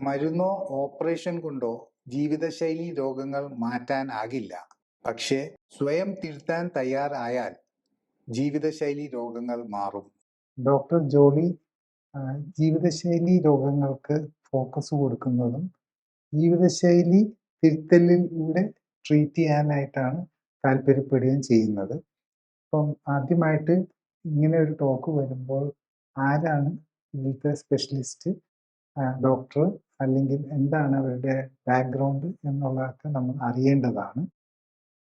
മരുന്നോ operation കൊണ്ടോ ജീവിതശൈലി രോഗങ്ങൾ മാറ്റാനാകില്ല. പക്ഷേ സ്വയം തിരുത്താൻ തയ്യാറായാൽ ജീവിതശൈലി രോഗങ്ങൾ മാറും. ഡോക്ടർ ജോളി ജീവിതശൈലി രോഗങ്ങൾക്ക് ഫോക്കസ് കൊടുക്കുന്നതും ജീവിതശൈലി തിരുത്തലിലൂടെ ട്രീറ്റ് ചെയ്യാനായിട്ടാണ് താല്പര്യപ്പെടുകയും ചെയ്യുന്നത്. അപ്പം ആദ്യമായിട്ട് ഇങ്ങനെ ഒരു ടോക്ക് വരുമ്പോൾ ആരാണ് ഇതിലത്തെ സ്പെഷ്യലിസ്റ്റ്, ഡോക്ടർ, അല്ലെങ്കിൽ എന്താണ് അവരുടെ ബാക്ക്ഗ്രൗണ്ട് എന്നുള്ളതൊക്കെ നമ്മൾ അറിയേണ്ടതാണ്.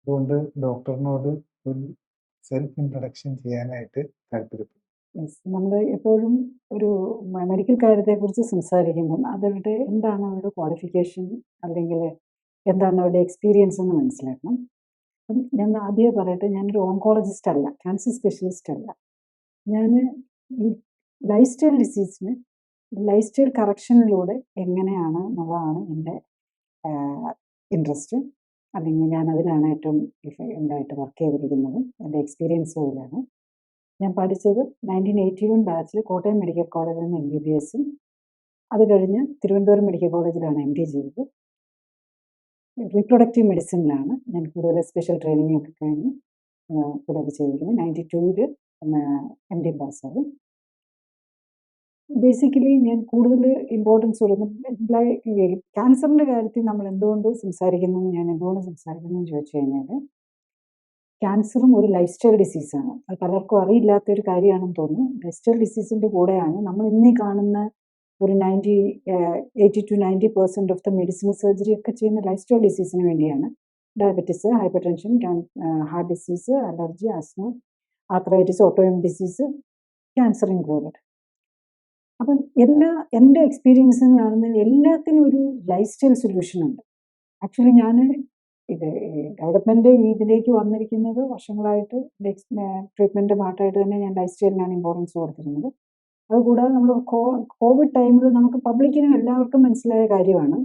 അതുകൊണ്ട് ഡോക്ടറിനോട് ഒരു സെൽഫ് ഇൻട്രൊഡക്ഷൻ ചെയ്യാനായിട്ട് താല്പര്യപ്പെടും. നമ്മൾ എപ്പോഴും ഒരു മെഡിക്കൽ കാര്യത്തെക്കുറിച്ച് സംസാരിക്കുമ്പം അവരുടെ എന്താണ് അവരുടെ ക്വാളിഫിക്കേഷൻ അല്ലെങ്കിൽ എന്താണ് അവരുടെ എക്സ്പീരിയൻസ് എന്ന് മനസ്സിലാക്കണം. അപ്പം ഞാൻ ആദ്യമേ പറയട്ടെ, ഞാനൊരു ഓങ്കോളജിസ്റ്റ് അല്ല, ക്യാൻസർ സ്പെഷ്യലിസ്റ്റ് അല്ല. ഞാൻ ഈ ലൈഫ് സ്റ്റൈൽ ഡിസീസിന് ലൈഫ് സ്റ്റൈൽ കറക്ഷനിലൂടെ എങ്ങനെയാണ് എന്നുള്ളതാണ് എൻ്റെ ഇൻട്രസ്റ്റ്. അല്ലെങ്കിൽ ഞാൻ അതിലാണ് ഏറ്റവും എന്തായിട്ട് വർക്ക് ചെയ്തിരിക്കുന്നത്. എൻ്റെ എക്സ്പീരിയൻസും അതിലാണ്. ഞാൻ പഠിച്ചത് 1981 ബാച്ചിൽ കോട്ടയം മെഡിക്കൽ കോളേജിൽ നിന്ന് MBBS-ഉം അത് കഴിഞ്ഞ് തിരുവനന്തപുരം മെഡിക്കൽ കോളേജിലാണ് MD ചെയ്തത്. റീപ്രൊഡക്റ്റീവ് മെഡിസിനിലാണ് ഞാൻ കൂടുതൽ സ്പെഷ്യൽ ട്രെയിനിങ് ഒക്കെ കഴിഞ്ഞ് കൂടുതൽ ചെയ്തിരിക്കുന്നത്. 92-ൽ MD പാസ്സാകും. ബേസിക്കലി ഞാൻ കൂടുതൽ ഇമ്പോർട്ടൻസ് കൊടുക്കുന്നത് ക്യാൻസറിൻ്റെ കാര്യത്തിൽ നമ്മൾ എന്തുകൊണ്ട് സംസാരിക്കുന്നു എന്ന് ചോദിച്ചു കഴിഞ്ഞാൽ, ക്യാൻസറും ഒരു ലൈഫ് സ്റ്റൈൽ ഡിസീസാണ്. അത് പലർക്കും അറിയില്ലാത്തൊരു കാര്യമാണെന്ന് തോന്നുന്നു. ലൈഫ് സ്റ്റൈൽ ഡിസീസിൻ്റെ കൂടെയാണ് നമ്മൾ ഇന്നീ കാണുന്ന ഒരു 80-90% ഓഫ് ദ മെഡിസിൻ സർജറി ഒക്കെ ചെയ്യുന്ന ലൈഫ് സ്റ്റൈൽ ഡിസീസിന് വേണ്ടിയാണ്. Diabetes, hyper tension, heart disease, allergy, asthma, arthritis, autoimmune disease, cancer included. അപ്പം എൻ്റെ എക്സ്പീരിയൻസ് കാണുന്നതിൽ എല്ലാത്തിനും ഒരു ലൈഫ് സ്റ്റൈൽ സൊല്യൂഷൻ ഉണ്ട്. ആക്ച്വലി ഞാൻ ഡെവലപ്മെൻറ്റ് ഇതിലേക്ക് വന്നിരിക്കുന്നത് വർഷങ്ങളായിട്ട് ട്രീറ്റ്മെൻറ്റിൻ്റെ പാർട്ടായിട്ട് തന്നെ ഞാൻ ലൈഫ് സ്റ്റൈലിനാണ് ഇമ്പോർട്ടൻസ് കൊടുത്തിരുന്നത്. അതുകൂടാതെ നമ്മൾ കോവിഡ് ടൈമിൽ നമുക്ക് പബ്ലിക്കിനും എല്ലാവർക്കും മനസ്സിലായ കാര്യമാണ്,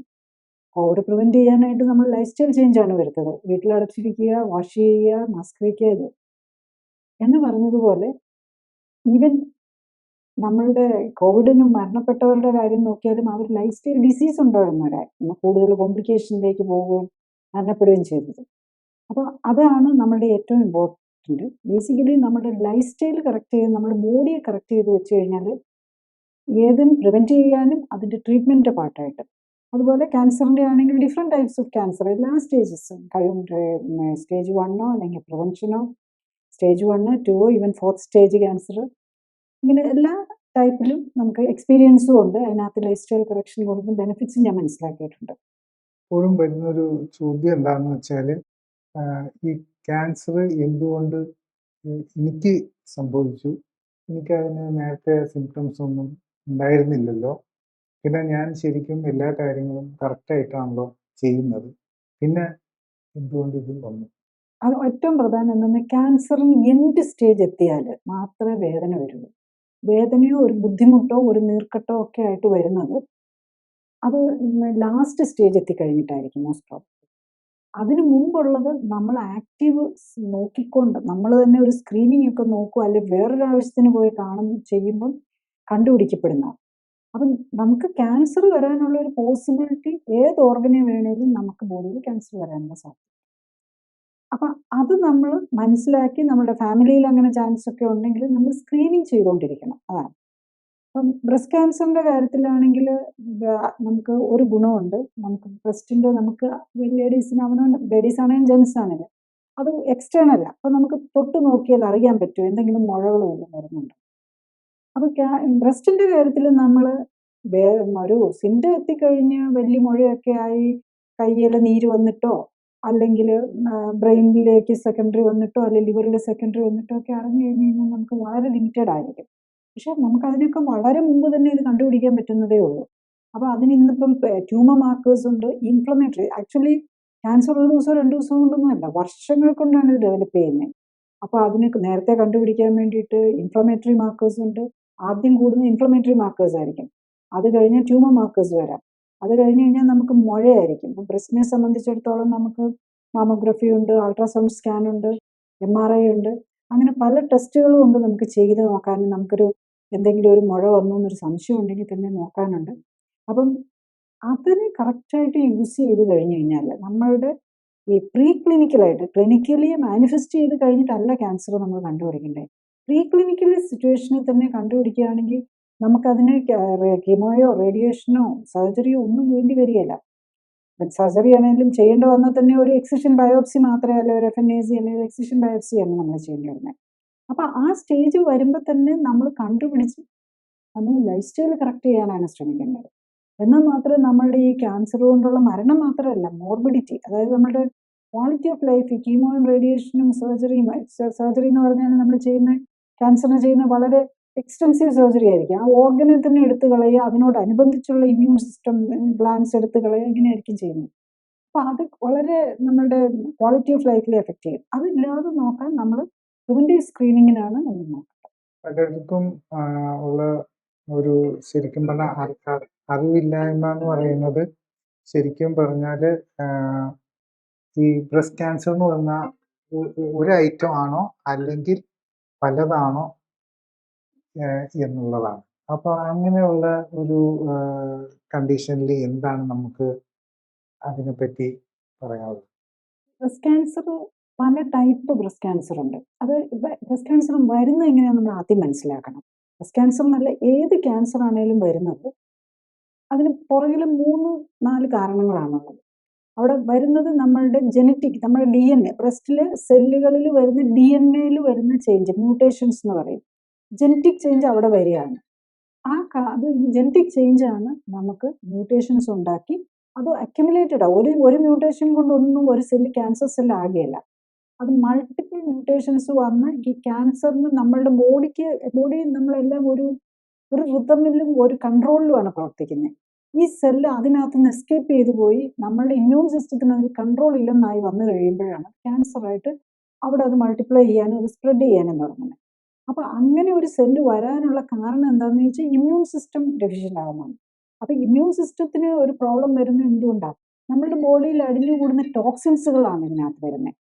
കോവിഡ് പ്രിവെൻറ്റ് ചെയ്യാനായിട്ട് നമ്മൾ ലൈഫ് സ്റ്റൈൽ ചേഞ്ചാണ് വരുത്തത്. വീട്ടിലടച്ചിരിക്കുക, വാഷ് ചെയ്യുക, മാസ്ക് വയ്ക്കുക, ഇത് എന്ന് പറഞ്ഞതുപോലെ ഈവൻ നമ്മളുടെ കോവിഡിന് മരണപ്പെട്ടവരുടെ കാര്യം നോക്കിയാലും അവർ ലൈഫ് സ്റ്റൈൽ ഡിസീസ് ഉണ്ടാകുന്നവരാണ് കൂടുതൽ കോംപ്ലിക്കേഷനിലേക്ക് പോവുകയും മരണപ്പെടുകയും ചെയ്തത്. അപ്പോൾ അതാണ് നമ്മളുടെ ഏറ്റവും ഇമ്പോർട്ടൻറ്റ്. ബേസിക്കലി നമ്മുടെ ലൈഫ് സ്റ്റൈൽ കറക്റ്റ് ചെയ്ത് നമ്മുടെ ബോഡിയെ കറക്റ്റ് ചെയ്ത് വെച്ച് കഴിഞ്ഞാൽ ഏതും പ്രിവെൻറ്റ് ചെയ്യാനും അതിൻ്റെ ട്രീറ്റ്മെൻറ്റിൻ്റെ പാർട്ടായിട്ട്. അതുപോലെ ക്യാൻസറിൻ്റെ ആണെങ്കിൽ ഡിഫറെൻറ്റ് ടൈപ്സ് ഓഫ് ക്യാൻസർ എല്ലാ സ്റ്റേജസും സ്റ്റേജ് 1 അല്ലെങ്കിൽ പ്രിവെൻഷനോ, stage 1, 2, even 4th stage cancer, ഇങ്ങനെ എല്ലാ ടൈപ്പിലും നമുക്ക് എക്സ്പീരിയൻസും ഉണ്ട്. അതിനകത്ത് ലൈഫ് സ്റ്റൈൽ കറക്ഷൻ കൊടുക്കുന്ന ബെനിഫിറ്റ്സ് ഞാൻ മനസ്സിലാക്കിയിട്ടുണ്ട്. എപ്പോഴും വരുന്നൊരു ചോദ്യം എന്താണെന്ന് വെച്ചാൽ, ഈ ക്യാൻസർ എന്തുകൊണ്ട് എനിക്ക് സംഭവിച്ചു, എനിക്കതിന് നേരത്തെ സിംറ്റംസ് ഒന്നും ഉണ്ടായിരുന്നില്ലല്ലോ, പിന്നെ ഞാൻ ശരിക്കും എല്ലാ കാര്യങ്ങളും കറക്റ്റായിട്ടാണല്ലോ ചെയ്യുന്നത്, പിന്നെ എന്തുകൊണ്ട് ഇത് വന്നു? അത് ഏറ്റവും പ്രധാനം എന്തെന്ന്, ക്യാൻസറിന് എൻഡ് സ്റ്റേജ് എത്തിയാൽ മാത്രമേ വേദന വരുള്ളൂ. വേദനയോ ഒരു ബുദ്ധിമുട്ടോ ഒരു നീർക്കെട്ടോ ഒക്കെ ആയിട്ട് വരുന്നത് അത് ലാസ്റ്റ് സ്റ്റേജ് എത്തിക്കഴിഞ്ഞിട്ടായിരിക്കും മോസ്റ്റ് പ്രോബ്ലം. അതിനു മുമ്പുള്ളത് നമ്മൾ ആക്റ്റീവ് നോക്കിക്കൊണ്ട് നമ്മൾ തന്നെ ഒരു സ്ക്രീനിങ് ഒക്കെ നോക്കുക, അല്ലെങ്കിൽ വേറൊരു ആവശ്യത്തിന് പോയി ചെയ്യുമ്പം കണ്ടുപിടിക്കപ്പെടുന്ന. അപ്പം നമുക്ക് ക്യാൻസർ വരാനുള്ള ഒരു പോസിബിലിറ്റി ഏത് ഓർഗനെ വേണേലും നമുക്ക് ബോഡിയിൽ ക്യാൻസർ വരാനുള്ള സാധ്യത. അപ്പം അത് നമ്മൾ മനസ്സിലാക്കി നമ്മുടെ ഫാമിലിയിൽ അങ്ങനെ ചാൻസ് ഒക്കെ ഉണ്ടെങ്കിൽ നമ്മൾ സ്ക്രീനിങ് ചെയ്തുകൊണ്ടിരിക്കണം. അതാണ്. അപ്പം ബ്രസ്റ്റ് ക്യാൻസറിൻ്റെ കാര്യത്തിലാണെങ്കിൽ നമുക്ക് ഒരു ഗുണമുണ്ട്. നമുക്ക് ബ്രസ്റ്റിൻ്റെ നമുക്ക് ലേഡീസിന് ലേഡീസ് ആണെങ്കിലും ജെൻസ് ആണെങ്കിലും അത് എക്സ്റ്റേണല്ല. അപ്പം നമുക്ക് തൊട്ട് നോക്കിയാൽ അറിയാൻ പറ്റും എന്തെങ്കിലും മുഴകൾ വരുന്നുണ്ട്. അപ്പോൾ ബ്രസ്റ്റിൻ്റെ കാര്യത്തിൽ നമ്മൾ ഒരു സിംറ്റം എത്തിക്കഴിഞ്ഞ് വലിയ മുഴയൊക്കെ ആയി കയ്യിൽ നീര് വന്നിട്ടോ അല്ലെങ്കിൽ ബ്രെയിനിലേക്ക് സെക്കൻഡറി വന്നിട്ടോ അല്ലെങ്കിൽ ലിവറിൽ സെക്കൻഡറി വന്നിട്ടോ ഒക്കെ അറിഞ്ഞു കഴിഞ്ഞ് കഴിഞ്ഞാൽ നമുക്ക് വളരെ ലിമിറ്റഡ് ആയിരിക്കും. പക്ഷെ നമുക്ക് അതിനൊക്കെ വളരെ മുമ്പ് തന്നെ ഇത് കണ്ടുപിടിക്കാൻ പറ്റുന്നതേ ഉള്ളൂ. അപ്പോൾ അതിന് ഇന്നിപ്പം ട്യൂമർ മാർക്കേഴ്സ് ഉണ്ട്, ഇൻഫ്ലമേറ്ററി. ആക്ച്വലി ക്യാൻസർ ഒരു ദിവസം 2 ദിവസം കൊണ്ടൊന്നുമല്ല, വർഷങ്ങൾ കൊണ്ടാണ് ഇത് ഡെവലപ്പ് ചെയ്യുന്നത്. അപ്പോൾ അതിന് നേരത്തെ കണ്ടുപിടിക്കാൻ വേണ്ടിയിട്ട് ഇൻഫ്ലമേറ്ററി മാർക്കേഴ്സ് ഉണ്ട്. ആദ്യം കൂടുന്ന ഇൻഫ്ലമേറ്ററി മാർക്കേഴ്സ് ആയിരിക്കും. അത് കഴിഞ്ഞാൽ ട്യൂമർ മാർക്കേഴ്സ് വരാം. അത് കഴിഞ്ഞ് കഴിഞ്ഞാൽ നമുക്ക് മുഴയായിരിക്കും. ഇപ്പം ബ്രസ്റ്റിനെ സംബന്ധിച്ചിടത്തോളം നമുക്ക് മാമോഗ്രഫി ഉണ്ട്, അൾട്രാസൗണ്ട് സ്കാൻ ഉണ്ട്, MRI ഉണ്ട്. അങ്ങനെ പല ടെസ്റ്റുകളും ഉണ്ട് നമുക്ക് ചെയ്ത് നോക്കാനും. നമുക്കൊരു എന്തെങ്കിലും ഒരു മുഴ വന്നു എന്നൊരു സംശയം ഉണ്ടെങ്കിൽ തന്നെ നോക്കാനുണ്ട്. അപ്പം അതിന് കറക്റ്റായിട്ട് യൂസ് ചെയ്ത് കഴിഞ്ഞു കഴിഞ്ഞാൽ നമ്മളുടെ ഈ പ്രീ ക്ലിനിക്കലായിട്ട് ക്ലിനിക്കലി മാനിഫെസ്റ്റ് ചെയ്ത് കഴിഞ്ഞിട്ടല്ല ക്യാൻസർ നമ്മൾ കണ്ടുപിടിക്കേണ്ടത്. പ്രീ ക്ലിനിക്കൽ സിറ്റുവേഷനിൽ തന്നെ കണ്ടുപിടിക്കുകയാണെങ്കിൽ നമുക്കതിന് കീമോയോ റേഡിയേഷനോ സർജറിയോ ഒന്നും വേണ്ടി വരികയില്ല. സർജറി ആണെങ്കിലും ചെയ്യേണ്ട വന്നാൽ തന്നെ ഒരു എക്സിഷൻ ബയോപ്സി മാത്രമേ, അല്ലെങ്കിൽ ഒരു FNAC അല്ലെങ്കിൽ എക്സിഷൻ ബയോപ്സിയാണ് നമ്മൾ ചെയ്യേണ്ടി വരുന്നത്. അപ്പം ആ സ്റ്റേജ് വരുമ്പോൾ തന്നെ നമ്മൾ കണ്ടുപിടിച്ച് നമ്മൾ ലൈഫ് സ്റ്റൈൽ കറക്റ്റ് ചെയ്യാനാണ് ശ്രമിക്കേണ്ടത്. എന്നാൽ മാത്രമേ നമ്മളുടെ ഈ ക്യാൻസർ കൊണ്ടുള്ള മരണം മാത്രമല്ല, മോർബിഡിറ്റി, അതായത് നമ്മുടെ ക്വാളിറ്റി ഓഫ് ലൈഫ്, കീമോയും റേഡിയേഷനും സർജറിയും. സർജറി എന്ന് പറഞ്ഞാൽ നമ്മൾ ചെയ്യുന്ന ക്യാൻസറിന് ചെയ്യുന്ന വളരെ എക്സ്റ്റെൻസീവ് സർജറി ആയിരിക്കും. ആ ഓർഗനെ തന്നെ എടുത്തു കളയുക, അതിനോടനുബന്ധിച്ചുള്ള ഇമ്മ്യൂൺ സിസ്റ്റം ഗ്ലാൻസ് എടുത്തു കളയുക, ഇങ്ങനെയായിരിക്കും ചെയ്യുന്നത്. അപ്പോൾ അത് വളരെ നമ്മളുടെ ക്വാളിറ്റി ഓഫ് ലൈഫിൽ എഫക്റ്റ് ചെയ്യും. അതില്ലാതെ നോക്കാൻ നമ്മൾ പ്രിവെന്റീവ് സ്ക്രീനിങ്ങിനാണ് നമ്മൾ നോക്കേണ്ടത്. പലർക്കും ഉള്ള ഒരു ശരിക്കും പറഞ്ഞാൽ അറിവില്ലായ്മ എന്ന് പറയുന്നത്, ശരിക്കും പറഞ്ഞാൽ ഈ ബ്രസ്റ്റ് ക്യാൻസർ എന്ന് പറഞ്ഞാൽ ഒരു ഐറ്റം ആണോ അല്ലെങ്കിൽ പലതാണോ എന്നുള്ളതാണ്. അപ്പോൾ അങ്ങനെയുള്ള ഒരു കണ്ടീഷനിൽ എന്താണ് നമുക്ക് അതിനെപ്പറ്റി പറയാനുള്ളത്? ബ്രസ്റ്റ് ക്യാൻസർ പല ടൈപ്പ് ബ്രസ്റ്റ് ക്യാൻസർ ഉണ്ട്. അത് ബ്രസ്റ്റ് ക്യാൻസർ വരുന്നത് എങ്ങനെയാണെന്ന് നമ്മൾ ആദ്യം മനസ്സിലാക്കണം. ബ്രസ്റ്റ് ക്യാൻസർ എന്നല്ല, ഏത് ക്യാൻസർ ആണെങ്കിലും വരുന്നത് അതിന് പുറകിൽ 3-4 കാരണങ്ങളാണുള്ളത്. അവിടെ വരുന്നത് നമ്മളുടെ ജനറ്റിക്, നമ്മുടെ DNA, ബ്രസ്റ്റിലെ സെല്ലുകളിൽ വരുന്ന DNA വരുന്ന ചേഞ്ച്, മ്യൂട്ടേഷൻസ് എന്ന് പറയും. ജനറ്റിക് ചേഞ്ച് അവിടെ വരികയാണ്. അത് ജനറ്റിക് ചേഞ്ച് ആണ് നമുക്ക് മ്യൂട്ടേഷൻസ് ഉണ്ടാക്കി അത് അക്യുമുലേറ്റഡ് ആണ്. ഒരു മ്യൂട്ടേഷൻ കൊണ്ടൊന്നും ഒരു സെല്ല് ക്യാൻസർ സെല്ല് ആകുകയില്ല. അത് മൾട്ടിപ്പിൾ മ്യൂട്ടേഷൻസ് വന്ന് ഈ ക്യാൻസറിന് നമ്മളുടെ ബോഡി നമ്മളെല്ലാം ഒരു റിതമിലും ഒരു കൺട്രോളിലുമാണ് പ്രവർത്തിക്കുന്നത്. ഈ സെല്ല് അതിനകത്ത് നിന്ന് എസ്കേപ്പ് ചെയ്തു പോയി നമ്മളുടെ ഇമ്മ്യൂൺ സിസ്റ്റത്തിന് അതിന് കൺട്രോൾ ഇല്ലെന്നായി വന്നു കഴിയുമ്പോഴാണ് ക്യാൻസറായിട്ട് അവിടെ അത് മൾട്ടിപ്ലൈ ചെയ്യാനും അത് സ്പ്രെഡ് ചെയ്യാനും തുടങ്ങുന്നത്. അപ്പോൾ അങ്ങനെ ഒരു സെല്ല് വരാനുള്ള കാരണം എന്താണെന്ന് ചോദിച്ചാൽ ഇമ്മ്യൂൺ സിസ്റ്റം ഡെഫിഷ്യൻ്റ് ആകുന്നതാണ്. അപ്പോൾ ഇമ്മ്യൂൺ സിസ്റ്റത്തിന് ഒരു പ്രോബ്ലം വരുന്നത് എന്തുകൊണ്ടാണ്? നമ്മളുടെ ബോഡിയിൽ അടിഞ്ഞുകൂടുന്ന ടോക്സിൻസുകളാണ് ഇതിനകത്ത് വരുന്നത്.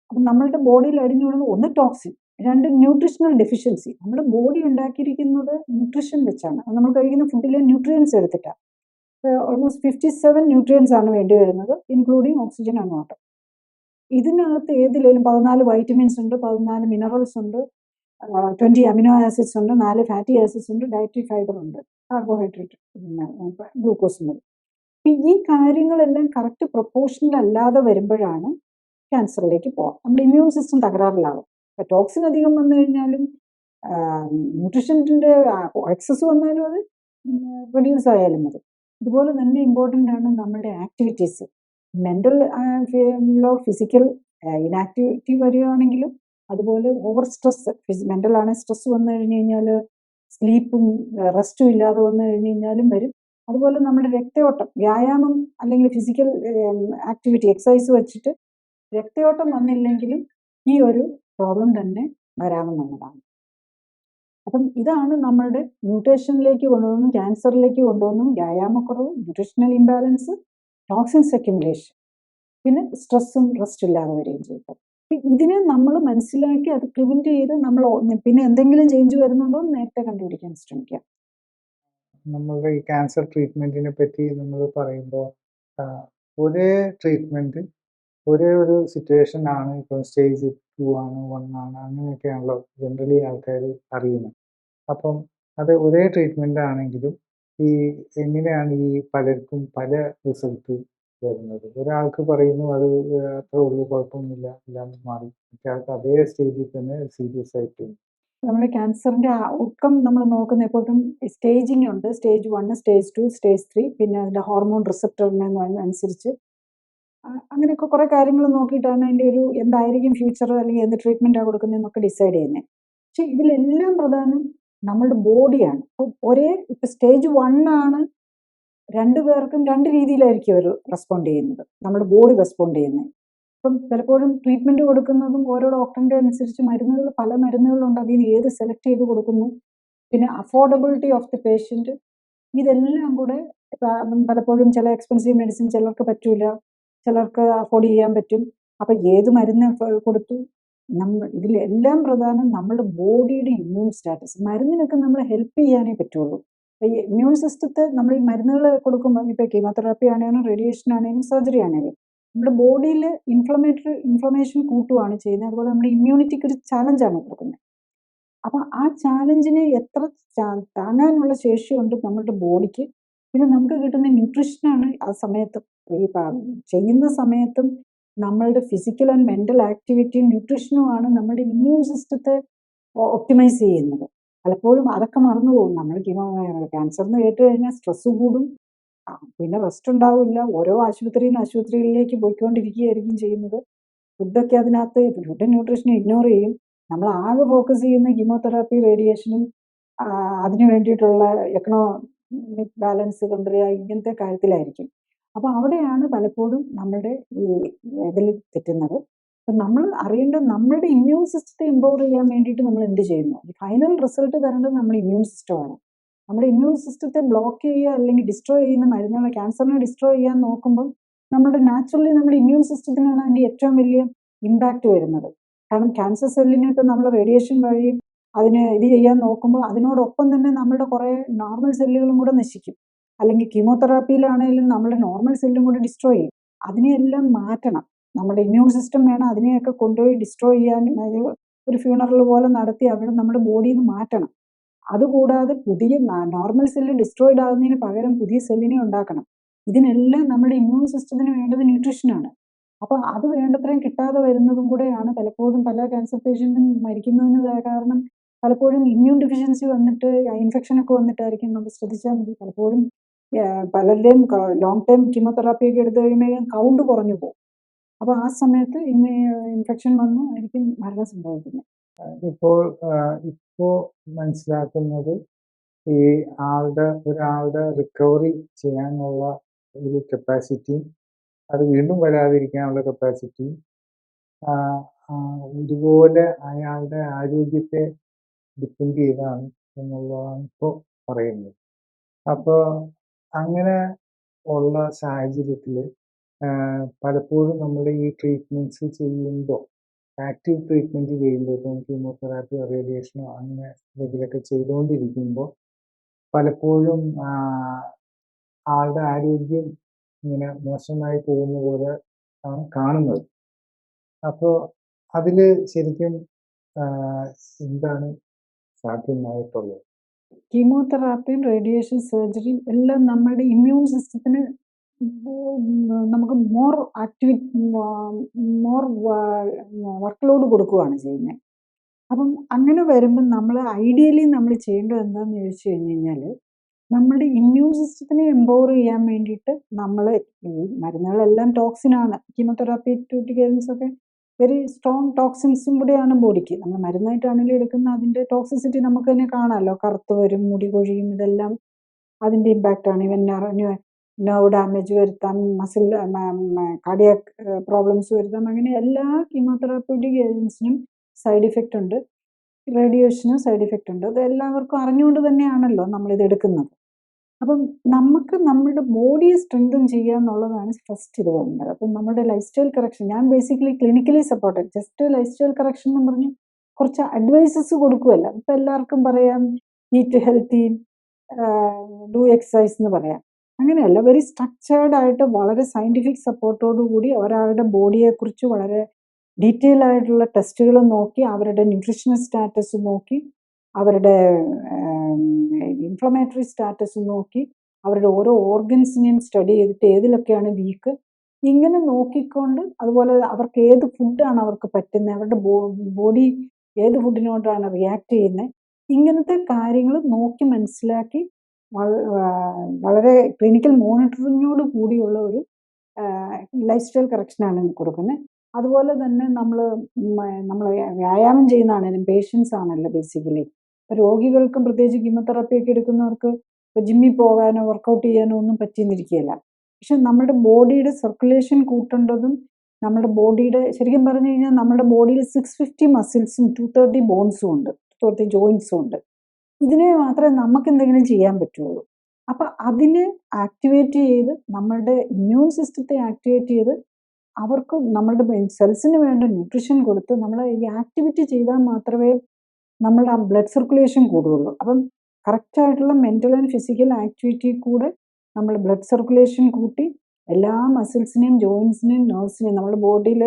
അപ്പം നമ്മളുടെ ബോഡിയിൽ അടിഞ്ഞുകൂടുന്ന ഒന്ന് ടോക്സിൻ, 2 ന്യൂട്രീഷണൽ ഡെഫിഷ്യൻസി. നമ്മുടെ ബോഡി ഉണ്ടാക്കിയിരിക്കുന്നത് ന്യൂട്രീഷൻ വെച്ചാണ്. അത് നമ്മൾ കഴിക്കുന്ന ഫുഡിലെ ന്യൂട്രിയൻസ് എടുത്തിട്ടാണ്. ഓൾമോസ്റ്റ് 57 ന്യൂട്രിയൻസ് ആണ് വേണ്ടി വരുന്നത്, ഇൻക്ലൂഡിങ് ഓക്സിജൻ ആൻഡ് വാട്ടർ. ഇതിനകത്ത് ഏതിലേലും 14 വൈറ്റമിൻസ് ഉണ്ട്, 14 മിനറൽസ് ഉണ്ട്, 20 അമിനോ ആസിഡ്സ് ഉണ്ട്, 4 ഫാറ്റി ആസിഡ്സ് ഉണ്ട്, ഡയറ്ററി ഫൈബർ ഉണ്ട്, കാർബോഹൈഡ്രേറ്റ്, ഗ്ലൂക്കോസ് ഉണ്ട്. ഈ കാര്യങ്ങളെല്ലാം കറക്റ്റ് പ്രൊപ്പോർഷനിൽ അല്ലാതെ വരുമ്പോഴാണ് ക്യാൻസറിലേക്ക് പോകാം. നമ്മുടെ ഇമ്മ്യൂൺ സിസ്റ്റം തകരാറിലാകും. അപ്പോൾ ടോക്സിൻ അധികം വന്നു കഴിഞ്ഞാലും ന്യൂട്രീഷൻ്റെ എക്സസ് വന്നാലും അത് റിഡ്യൂസ് ആയാലും മതി. ഇതുപോലെ തന്നെ ഇമ്പോർട്ടൻ്റ് ആണ് നമ്മുടെ ആക്ടിവിറ്റീസ്. മെൻ്റൽ ഫിസിക്കൽ ഇനാക്ടിവിറ്റി വരികയാണെങ്കിലും, അതുപോലെ ഓവർ സ്ട്രെസ്, മെൻ്റൽ ആണ് സ്ട്രെസ് വന്നു കഴിഞ്ഞ് കഴിഞ്ഞാൽ സ്ലീപ്പും റെസ്റ്റും ഇല്ലാതെ വന്നു കഴിഞ്ഞ് കഴിഞ്ഞാലും വരും. അതുപോലെ നമ്മുടെ രക്തയോട്ടം, വ്യായാമം അല്ലെങ്കിൽ ഫിസിക്കൽ ആക്ടിവിറ്റി, എക്സസൈസ് വെച്ചിട്ട് രക്തയോട്ടം വന്നില്ലെങ്കിലും ഈ ഒരു പ്രോബ്ലം തന്നെ വരാമെന്നുള്ളതാണ്. അപ്പം ഇതാണ് നമ്മളുടെ മ്യൂട്ടേഷനിലേക്ക് കൊണ്ടുവന്നു, ക്യാൻസറിലേക്ക് കൊണ്ടുവന്നു. വ്യായാമക്കുറവ്, ന്യൂട്രീഷണൽ ഇംബാലൻസ്, ടോക്സിൻസ് അക്യുമുലേഷൻ, പിന്നെ സ്ട്രെസ്സും റെസ്റ്റും ഇല്ലാതെ വരികയും ചെയ്യും. ഇതിനെ നമ്മൾ മനസ്സിലാക്കി അത് പ്രിവെന്റ് ചെയ്ത് നമ്മൾ പിന്നെ എന്തെങ്കിലും ചേഞ്ച് വരുന്നുണ്ടോ എന്ന് നേരത്തെ കണ്ടുപിടിക്കാൻ ശ്രമിക്കാം. നമ്മളുടെ ഈ ക്യാൻസർ ട്രീറ്റ്മെൻറ്റിനെ പറ്റി നമ്മൾ പറയുമ്പോൾ ഒരേ ട്രീറ്റ്മെൻറ്റ് ഒരേ ഒരു സിറ്റുവേഷൻ ആണ്. ഇപ്പോൾ സ്റ്റേജ് 2 ആണ്, 1 ആണ്, അങ്ങനെയൊക്കെയാണല്ലോ ജനറലി ആൾക്കാർ അറിയുന്നത്. അപ്പം അത് ഒരേ ട്രീറ്റ്മെൻ്റ് ആണെങ്കിലും എങ്ങനെയാണ് ഈ പലർക്കും പല റിസൾട്ട് വരുന്നത്? ഒരാൾക്ക് പറയുന്നു അത് അത്രേ ഉള്ളൂ, കുഴപ്പമൊന്നുമില്ല, എല്ലാം മാറി. മറ്റേ അതേ സ്റ്റേജിൽ തന്നെ സീരിയസ് ആയിട്ട്. നമ്മുടെ ക്യാൻസറിൻ്റെ ഔട്ട്കം നമ്മൾ നോക്കുന്ന എപ്പോഴും സ്റ്റേജിങ് ഉണ്ട്. സ്റ്റേജ് 1, സ്റ്റേജ് 2, സ്റ്റേജ് 3, പിന്നെ അതിൻ്റെ ഹോർമോൺ റിസപ്റ്ററിനെ അനുസരിച്ച് അങ്ങനെയൊക്കെ കുറേ കാര്യങ്ങൾ നോക്കിയിട്ടാണ് അതിൻ്റെ ഒരു എന്തായിരിക്കും ഫ്യൂച്ചർ, അല്ലെങ്കിൽ എന്ത് ട്രീറ്റ്മെൻറ്റാണ് കൊടുക്കുന്നതെന്നൊക്കെ ഡിസൈഡ് ചെയ്യുന്നത്. പക്ഷെ ഇതിലെല്ലാം പ്രധാനം നമ്മളുടെ ബോഡിയാണ്. ഇപ്പോൾ സ്റ്റേജ് 1 ആണ്, 2 പേർക്കും 2 രീതിയിലായിരിക്കും അവർ റെസ്പോണ്ട് ചെയ്യുന്നത്, നമ്മുടെ ബോഡി റെസ്പോണ്ട് ചെയ്യുന്നത്. ഇപ്പം പലപ്പോഴും ട്രീറ്റ്മെൻറ്റ് കൊടുക്കുന്നതും ഓരോ ഡോക്ടറിൻ്റെ അനുസരിച്ച് മരുന്നുകൾ, പല മരുന്നുകളുണ്ട്, അതിൽ നിന്ന് ഏത് സെലക്ട് ചെയ്ത് കൊടുക്കുന്നു, പിന്നെ അഫോർഡബിലിറ്റി ഓഫ് ദി പേഷ്യൻറ്റ്, ഇതെല്ലാം കൂടെ പലപ്പോഴും ചില എക്സ്പെൻസീവ് മെഡിസിൻ ചിലർക്ക് പറ്റൂല, ചിലർക്ക് അഫോർഡ് ചെയ്യാൻ പറ്റും. അപ്പം ഏത് മരുന്ന് കൊടുത്തു, ഇതിലെല്ലാം പ്രധാനം നമ്മുടെ ബോഡിയുടെ ഇമ്മ്യൂൺ സ്റ്റാറ്റസ്. മരുന്നിനൊക്കെ നമ്മൾ ഹെൽപ്പ് ചെയ്യാനേ പറ്റുള്ളൂ, ഈ ഇമ്മ്യൂൺ സിസ്റ്റത്തെ നമ്മൾ ഈ മരുന്നുകൾ കൊടുക്കുമ്പോൾ ഇപ്പോൾ കീമോതെറാപ്പി ആണെങ്കിലും റേഡിയേഷൻ ആണെങ്കിലും സർജറി ആണെങ്കിലും നമ്മുടെ ബോഡിയിൽ ഇൻഫ്ലമേഷൻ കൂട്ടുകയാണ് ചെയ്യുന്നത്. അതുപോലെ നമ്മുടെ ഇമ്മ്യൂണിറ്റിക്ക് ഒരു ചാലഞ്ചാണ് കൊടുക്കുന്നത്. അപ്പം ആ ചാലഞ്ചിനെ എത്ര താങ്ങാനുള്ള ശേഷിയുണ്ട് നമ്മുടെ ബോഡിക്ക്. പിന്നെ നമുക്ക് കിട്ടുന്ന ന്യൂട്രീഷനാണ് ആ സമയത്ത് ഈ ചെയ്യുന്ന സമയത്തും നമ്മളുടെ ഫിസിക്കൽ ആൻഡ് മെൻ്റൽ ആക്ടിവിറ്റിയും ന്യൂട്രീഷനുമാണ് നമ്മുടെ ഇമ്മ്യൂൺ സിസ്റ്റത്തെ ഒപ്റ്റിമൈസ് ചെയ്യുന്നത്. പലപ്പോഴും അതൊക്കെ മറന്നു പോകും. നമ്മൾ ക്യാൻസർ എന്ന് കേട്ട് കഴിഞ്ഞാൽ സ്ട്രെസ് കൂടും, പിന്നെ റെസ്റ്റ് ഉണ്ടാവില്ല, ഓരോ ആശുപത്രിയിലേക്ക് പോയിക്കൊണ്ടിരിക്കുകയായിരിക്കും ചെയ്യുന്നത്. ഫുഡൊക്കെ അതിനകത്ത് ഫുഡ് ന്യൂട്രീഷനെ ഇഗ്നോർ ചെയ്യും. നമ്മൾ ആകെ ഫോക്കസ് ചെയ്യുന്ന കീമോതെറാപ്പി റേഡിയേഷനും അതിന് വേണ്ടിയിട്ടുള്ള എക്കണോമിക് ബാലൻസ് കൊണ്ടുവരിക ഇങ്ങനത്തെ കാര്യത്തിലായിരിക്കും. അപ്പോൾ അവിടെയാണ് പലപ്പോഴും നമ്മുടെ ഈ ഇതിൽ തെറ്റുന്നത്. അപ്പം നമ്മൾ അറിയേണ്ടത് നമ്മളുടെ ഇമ്മ്യൂൺ സിസ്റ്റത്തെ ഇമ്പ്രൂവ് ചെയ്യാൻ വേണ്ടിയിട്ട് നമ്മൾ എന്ത് ചെയ്യുന്നു? ഈ ഫൈനൽ റിസൾട്ട് തരേണ്ടത് നമ്മുടെ ഇമ്മ്യൂൺ സിസ്റ്റമാണ്. നമ്മുടെ ഇമ്മ്യൂൺ സിസ്റ്റത്തെ ബ്ലോക്ക് ചെയ്യുക അല്ലെങ്കിൽ ഡിസ്ട്രോയ് ചെയ്യുന്ന മരുന്നുകൾ ക്യാൻസറിനെ ഡിസ്ട്രോയ് ചെയ്യാൻ നോക്കുമ്പോൾ നമ്മുടെ നാച്ചുറലി നമ്മുടെ ഇമ്മ്യൂൺ സിസ്റ്റത്തിനാണ് അതിൻ്റെ ഏറ്റവും വലിയ ഇമ്പാക്റ്റ് വരുന്നത്. കാരണം ക്യാൻസർ സെല്ലിനെ ഇപ്പം നമ്മൾ റേഡിയേഷൻ വഴി അതിനെ ഇത് ചെയ്യാൻ നോക്കുമ്പോൾ അതിനോടൊപ്പം തന്നെ നമ്മുടെ കുറേ നോർമൽ സെല്ലുകളും കൂടെ നശിക്കും. അല്ലെങ്കിൽ കീമോതെറാപ്പിയിലാണെങ്കിലും നമ്മുടെ നോർമൽ സെല്ലും കൂടെ ഡിസ്ട്രോയ് ചെയ്യും. അതിനെയെല്ലാം മാറ്റണം. നമ്മുടെ ഇമ്മ്യൂൺ സിസ്റ്റം വേണം അതിനെയൊക്കെ കൊണ്ടുപോയി ഡിസ്ട്രോയ് ചെയ്യാൻ, ഒരു ഫ്യൂണറൽ പോലെ നടത്തി അവിടെ നമ്മുടെ ബോഡിയിൽ നിന്ന് മാറ്റണം. അതുകൂടാതെ പുതിയ നോർമൽ സെല്ല് ഡിസ്ട്രോയിഡ് ആകുന്നതിന് പകരം പുതിയ സെല്ലിനെ ഉണ്ടാക്കണം. ഇതിനെല്ലാം നമ്മുടെ ഇമ്മ്യൂൺ സിസ്റ്റത്തിന് വേണ്ടത് ന്യൂട്രീഷനാണ്. അപ്പോൾ അത് വേണ്ടത്രയും കിട്ടാതെ വരുന്നതും കൂടെയാണ് പലപ്പോഴും പല ക്യാൻസർ പേഷ്യൻറ്റും മരിക്കുന്നതിന് കാരണം. പലപ്പോഴും ഇമ്മ്യൂൺ ഡെഫിഷ്യൻസി വന്നിട്ട് ഇൻഫെക്ഷനൊക്കെ വന്നിട്ടായിരിക്കും. നമ്മൾ ശ്രദ്ധിച്ചാൽ മതി. പലപ്പോഴും പലരുടെയും ലോങ് ടൈം കീമോതെറാപ്പിയൊക്കെ എടുത്തു കഴിയുമ്പോൾ കൗണ്ട് കുറഞ്ഞു പോകും. അപ്പോൾ ആ സമയത്ത് ഇൻഫെക്ഷൻ വന്ന് ആയിരിക്കും മരണം സംഭവിക്കുന്നത്. ഇപ്പോൾ മനസ്സിലാക്കുന്നത് ഈ ഒരാളുടെ റിക്കവറി ചെയ്യാനുള്ള ഒരു കപ്പാസിറ്റിയും അത് വീണ്ടും വരാതിരിക്കാനുള്ള കപ്പാസിറ്റിയും ഇതുപോലെ അയാളുടെ ആരോഗ്യത്തെ ഡിപ്പെൻഡ് ചെയ്താണ് എന്നുള്ളതാണ് ഇപ്പോൾ പറയുന്നത്. അപ്പോൾ അങ്ങനെ ഉള്ള സാഹചര്യത്തിൽ പലപ്പോഴും നമ്മൾ ഈ ട്രീറ്റ്മെൻറ്റ്സ് ചെയ്യുമ്പോൾ ആക്റ്റീവ് ട്രീറ്റ്മെൻറ്റ് ചെയ്യുമ്പോൾ ഇപ്പം കീമോതെറാപ്പിയോ റേഡിയേഷനോ അങ്ങനെ എന്തെങ്കിലുമൊക്കെ ചെയ്തുകൊണ്ടിരിക്കുമ്പോൾ പലപ്പോഴും ആളുടെ ആരോഗ്യം ഇങ്ങനെ മോശമായി പോകുന്ന പോലെ ആണ് കാണുന്നത്. അപ്പോൾ അതിൽ ശരിക്കും എന്താണ് സാധ്യമായിട്ടുള്ളത്? കീമോതെറാപ്പിയും റേഡിയേഷൻ സർജറിയും എല്ലാം നമ്മുടെ ഇമ്മ്യൂൺ സിസ്റ്റത്തിന് നമുക്ക് മോർ വർക്ക് ലോഡ് കൊടുക്കുകയാണ് ചെയ്യുന്നത്. അപ്പം അങ്ങനെ വരുമ്പം നമ്മൾ ഐഡിയലി നമ്മൾ ചെയ്യേണ്ടത് എന്താണെന്ന് ചോദിച്ചു കഴിഞ്ഞ് കഴിഞ്ഞാൽ നമ്മുടെ ഇമ്മ്യൂൺ സിസ്റ്റത്തിനെ എംപവർ ചെയ്യാൻ വേണ്ടിയിട്ട് നമ്മൾ ഈ മരുന്നുകളെല്ലാം ടോക്സിനാണ്. കീമോതെറാപ്പി ഒക്കെ വെരി സ്ട്രോങ് ടോക്സിൻസും കൂടിയാണ് ബോഡിക്ക്. നമ്മൾ മരുന്നായിട്ടാണെങ്കിലും എടുക്കുന്ന അതിൻ്റെ ടോക്സിസിറ്റി നമുക്ക് തന്നെ കാണാമല്ലോ. കറുത്ത് വരും, മുടി കൊഴിയും, ഇതെല്ലാം അതിൻ്റെ ഇമ്പാക്റ്റാണ്. ഇവൻ നെർവ് ഡാമേജ് വരുത്താം, മസിൽ കാർഡിയാക് പ്രോബ്ലംസ് വരുത്താം. അങ്ങനെ എല്ലാ കീമോതെറാപ്യൂട്ടിക് ഏജൻസിനും സൈഡ് ഇഫക്റ്റ് ഉണ്ട്, റേഡിയേഷനും സൈഡ് ഇഫക്റ്റ് ഉണ്ട്. അത് എല്ലാവർക്കും അറിഞ്ഞുകൊണ്ട് തന്നെയാണല്ലോ നമ്മളിത് എടുക്കുന്നത്. അപ്പം നമുക്ക് നമ്മുടെ ബോഡിയെ സ്ട്രെങ്തൻ ചെയ്യുക എന്നുള്ളതാണ് ഫസ്റ്റ് ഇത് വരുന്നത്. അപ്പം നമ്മുടെ ലൈഫ് സ്റ്റൈൽ കറക്ഷൻ, ഞാൻ basically clinically supported, just life style correction എന്ന് പറഞ്ഞ് കുറച്ച് അഡ്വൈസസ് കൊടുക്കുമല്ല. ഇപ്പം എല്ലാവർക്കും പറയാം ഈറ്റ് ഹെൽത്തി, ഡു എക്സസൈസ് എന്ന് പറയാം. അങ്ങനെയല്ല, വെരി സ്ട്രക്ചേർഡ് ആയിട്ട് വളരെ സയൻറ്റിഫിക് സപ്പോർട്ടോടു കൂടി ഒരാളുടെ ബോഡിയെക്കുറിച്ച് വളരെ ഡീറ്റെയിൽ ആയിട്ടുള്ള ടെസ്റ്റുകൾ നോക്കി, അവരുടെ ന്യൂട്രീഷണൽ സ്റ്റാറ്റസ് നോക്കി, അവരുടെ ഇൻഫ്ലമേറ്ററി സ്റ്റാറ്റസ് നോക്കി, അവരുടെ ഓരോ ഓർഗൻസിനെയും സ്റ്റഡി ചെയ്തിട്ട് ഏതിലൊക്കെയാണ് വീക്ക്, ഇങ്ങനെ നോക്കിക്കൊണ്ട്, അതുപോലെ അവർക്ക് ഏത് ഫുഡാണ് അവർക്ക് പറ്റുന്നത്, അവരുടെ ബോഡി ഏത് ഫുഡിനോടാണ് റിയാക്ട് ചെയ്യുന്നത്, ഇങ്ങനത്തെ കാര്യങ്ങൾ നോക്കി മനസ്സിലാക്കി വളരെ ക്ലിനിക്കൽ മോണിറ്ററിങ്ങോട് കൂടിയുള്ള ഒരു ലൈഫ് സ്റ്റൈൽ കറക്ഷനാണ് കൊടുക്കുന്നത്. അതുപോലെ തന്നെ നമ്മൾ വ്യായാമം ചെയ്യുന്നതാണേലും പേഷ്യൻസ് ആണല്ലോ ബേസിക്കലി. ഇപ്പോൾ രോഗികൾക്കും പ്രത്യേകിച്ച് കീമോതെറാപ്പിയൊക്കെ എടുക്കുന്നവർക്ക് ഇപ്പോൾ ജിമ്മിൽ പോകാനോ വർക്കൗട്ട് ചെയ്യാനോ ഒന്നും പറ്റിയെന്നിരിക്കുകയില്ല. പക്ഷെ നമ്മുടെ ബോഡിയുടെ സർക്കുലേഷൻ കൂട്ടേണ്ടതും നമ്മുടെ ബോഡിയുടെ, ശരിക്കും പറഞ്ഞു കഴിഞ്ഞാൽ നമ്മുടെ ബോഡിയിൽ 650 മസിൽസും 230 ബോൺസും ഉണ്ട്, 230 ജോയിൻസും ഉണ്ട്. ഇതിനെ മാത്രമേ നമുക്ക് എന്തെങ്കിലും ചെയ്യാൻ പറ്റുള്ളൂ. അപ്പം അതിനെ ആക്ടിവേറ്റ് ചെയ്ത് നമ്മളുടെ ഇമ്മ്യൂൺ സിസ്റ്റത്തെ ആക്ടിവേറ്റ് ചെയ്ത് അവർക്ക് നമ്മളുടെ സെൽസിന് വേണ്ട ന്യൂട്രീഷൻ കൊടുത്ത് നമ്മൾ ഈ ആക്ടിവിറ്റി ചെയ്താൽ മാത്രമേ നമ്മളുടെ ആ ബ്ലഡ് സർക്കുലേഷൻ കൂടുകയുള്ളൂ. അപ്പം കറക്റ്റായിട്ടുള്ള മെൻ്റൽ ആൻഡ് ഫിസിക്കൽ ആക്ടിവിറ്റി കൂടെ നമ്മൾ ബ്ലഡ് സർക്കുലേഷൻ കൂട്ടി എല്ലാ മസിൽസിനെയും ജോയിൻസിനെയും നെർവ്സിനെയും നമ്മുടെ ബോഡിയിൽ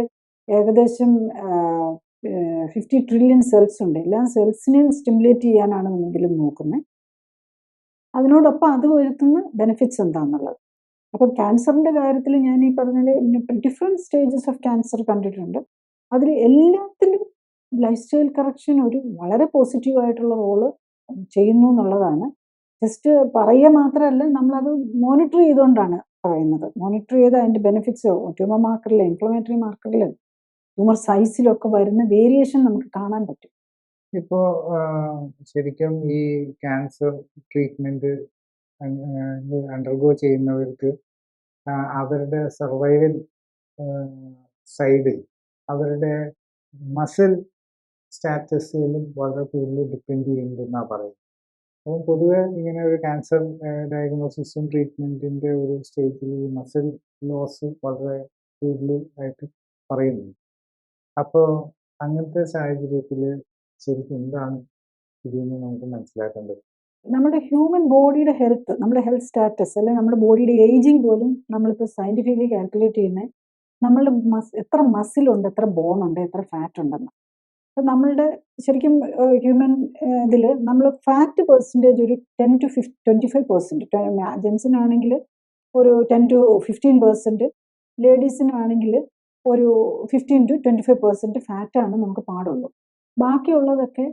ഏകദേശം 50 ട്രില്യൺ സെൽസ് ഉണ്ട്. എല്ലാ സെൽസിനെയും സ്റ്റിമുലേറ്റ് ചെയ്യാനാണ് ഇതിൽ നോക്കുന്നത്. അതിനോടൊപ്പം അത് വരുത്തുന്ന ബെനിഫിറ്റ്സ് എന്താണെന്നുള്ളത്. അപ്പം ക്യാൻസറിൻ്റെ കാര്യത്തിൽ ഞാൻ ഈ പറഞ്ഞ ഡിഫറെൻറ്റ് സ്റ്റേജസ് ഓഫ് ക്യാൻസർ കണ്ടിട്ടുണ്ട്. അതിൽ എല്ലാത്തിലും ലൈഫ് സ്റ്റൈൽ കറക്ഷൻ ഒരു വളരെ പോസിറ്റീവായിട്ടുള്ള റോള് ചെയ്യുന്നു എന്നുള്ളതാണ്. ജസ്റ്റ് പറയുക മാത്രമല്ല, നമ്മളത് മോണിറ്റർ ചെയ്തുകൊണ്ടാണ് പറയുന്നത്. മോണിറ്റർ ചെയ്ത് അതിൻ്റെ ബെനിഫിറ്റ്സ് ട്യൂമർ മാർക്കറിൽ, ഇൻഫ്ലമേറ്ററി മാർക്കറിൽ, ട്യൂമർ സൈസിലൊക്കെ വരുന്ന വേരിയേഷൻ നമുക്ക് കാണാൻ പറ്റും. ഇപ്പോൾ ശരിക്കും ഈ ക്യാൻസർ ട്രീറ്റ്മെൻറ്റ് അണ്ടർഗോ ചെയ്യുന്നവർക്ക് അവരുടെ സർവൈവൽ സൈഡിൽ അവരുടെ മസിൽ സ്റ്റാറ്റസിലും വളരെ കൂടുതൽ ഡിപ്പെൻഡ് ചെയ്യുന്നുണ്ടെന്നാണ് പറയുന്നത്. അപ്പം പൊതുവെ ഇങ്ങനെ ഒരു ക്യാൻസർ ഡയഗ്നോസിസും ട്രീറ്റ്മെൻറ്റിൻ്റെ ഒരു സ്റ്റേജിൽ ഈ മസിൽ ലോസ് വളരെ കൂടുതലായിട്ട് പറയുന്നുണ്ട്. അപ്പോൾ അങ്ങനത്തെ സാഹചര്യത്തിൽ ശരിക്കും എന്താണ് ഇതിന് നമുക്ക് മനസ്സിലാക്കേണ്ടത്? നമ്മുടെ ഹ്യൂമൻ ബോഡിയുടെ ഹെൽത്ത്, നമ്മുടെ ഹെൽത്ത് സ്റ്റാറ്റസ് അല്ലെങ്കിൽ നമ്മുടെ ബോഡിയുടെ ഏജിങ് പോലും നമ്മളിപ്പോൾ സയൻറ്റിഫിക്കലി കാൽക്കുലേറ്റ് ചെയ്യുന്നത് നമ്മളുടെ എത്ര മസിലുണ്ട്, എത്ര ബോണുണ്ട്, എത്ര ഫാറ്റ് ഉണ്ടെന്ന്. അപ്പം നമ്മളുടെ ശരിക്കും ഹ്യൂമൻ ഇതിൽ നമ്മൾ ഫാറ്റ് പെർസെൻറ്റേജ് ഒരു 10 to 25%. ജെൻസിനാണെങ്കിൽ ഒരു 10 to 15%, ലേഡീസിനാണെങ്കിൽ ഒരു 15 to 25% ഫാറ്റാണ് നമുക്ക് പാടുള്ളൂ. ബാക്കിയുള്ളതൊക്കെ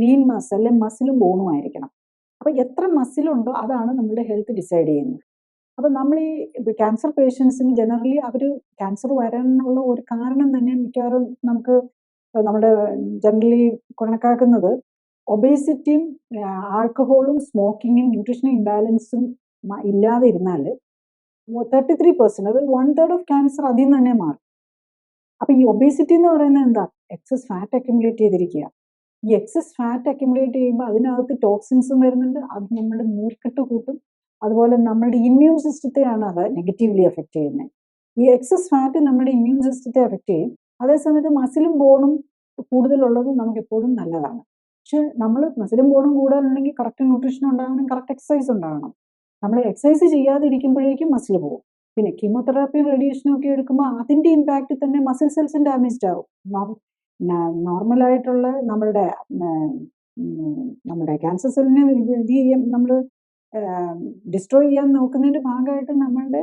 ലീൻ മസ് അല്ലെങ്കിൽ മസിലും ബോണും ആയിരിക്കണം. അപ്പോൾ എത്ര മസിലുണ്ടോ അതാണ് നമ്മുടെ ഹെൽത്ത് ഡിസൈഡ് ചെയ്യുന്നത്. അപ്പം നമ്മൾ ഈ ക്യാൻസർ പേഷ്യൻസിന് ജനറലി അവർ ക്യാൻസർ വരാനുള്ള ഒരു കാരണം തന്നെ മിക്കവാറും നമുക്ക് നമ്മുടെ ജനറലി കണക്കാക്കുന്നത് ഒബേസിറ്റിയും ആൽക്കഹോളും സ്മോക്കിങ്ങും ന്യൂട്രീഷൻ ഇംബാലൻസും ഇല്ലാതെ ഇരുന്നാൽ 33%, അത് 1/3 ഓഫ് ക്യാൻസർ അതിൽ നിന്ന് തന്നെ മാറും. അപ്പം ഈ ഒബേസിറ്റി എന്ന് പറയുന്നത് എന്താ? എക്സസ് ഫാറ്റ് അക്യുമുലേറ്റ് ചെയ്തിരിക്കുക. ഈ എക്സസ് ഫാറ്റ് അക്യുമുലേറ്റ് ചെയ്യുമ്പോൾ അതിനകത്ത് ടോക്സിൻസും വരുന്നുണ്ട്. അത് നമ്മുടെ നീർക്കെട്ട് കൂട്ടും. അതുപോലെ നമ്മുടെ ഇമ്മ്യൂൺ സിസ്റ്റത്തെയാണ് അത് നെഗറ്റീവ്ലി എഫക്റ്റ് ചെയ്യുന്നത്. ഈ എക്സസ് ഫാറ്റ് നമ്മുടെ ഇമ്മ്യൂൺ സിസ്റ്റത്തെ എഫക്റ്റ് ചെയ്യും. അതേസമയത്ത് മസിലും ബോണും കൂടുതലുള്ളത് നമുക്ക് എപ്പോഴും നല്ലതാണ്. പക്ഷെ നമ്മൾ മസിലും ബോണും കൂടുതലുണ്ടെങ്കിൽ കറക്റ്റ് ന്യൂട്രീഷൻ ഉണ്ടാകണം, കറക്റ്റ് എക്സസൈസ് ഉണ്ടാകണം. നമ്മൾ എക്സസൈസ് ചെയ്യാതിരിക്കുമ്പോഴേക്കും മസിൽ പോകും. പിന്നെ കീമോതെറാപ്പിയും റേഡിയേഷനും ഒക്കെ എടുക്കുമ്പോൾ അതിൻ്റെ ഇമ്പാക്റ്റ് തന്നെ മസിൽ സെൽസും ഡാമേജ്ഡ് ആകും. നോർമലായിട്ടുള്ള നമ്മുടെ ക്യാൻസർ സെല്ലിനെ ഇത് ചെയ്യാൻ നമ്മൾ ഡിസ്ട്രോയ് ചെയ്യാൻ നോക്കുന്നതിൻ്റെ ഭാഗമായിട്ട് നമ്മളുടെ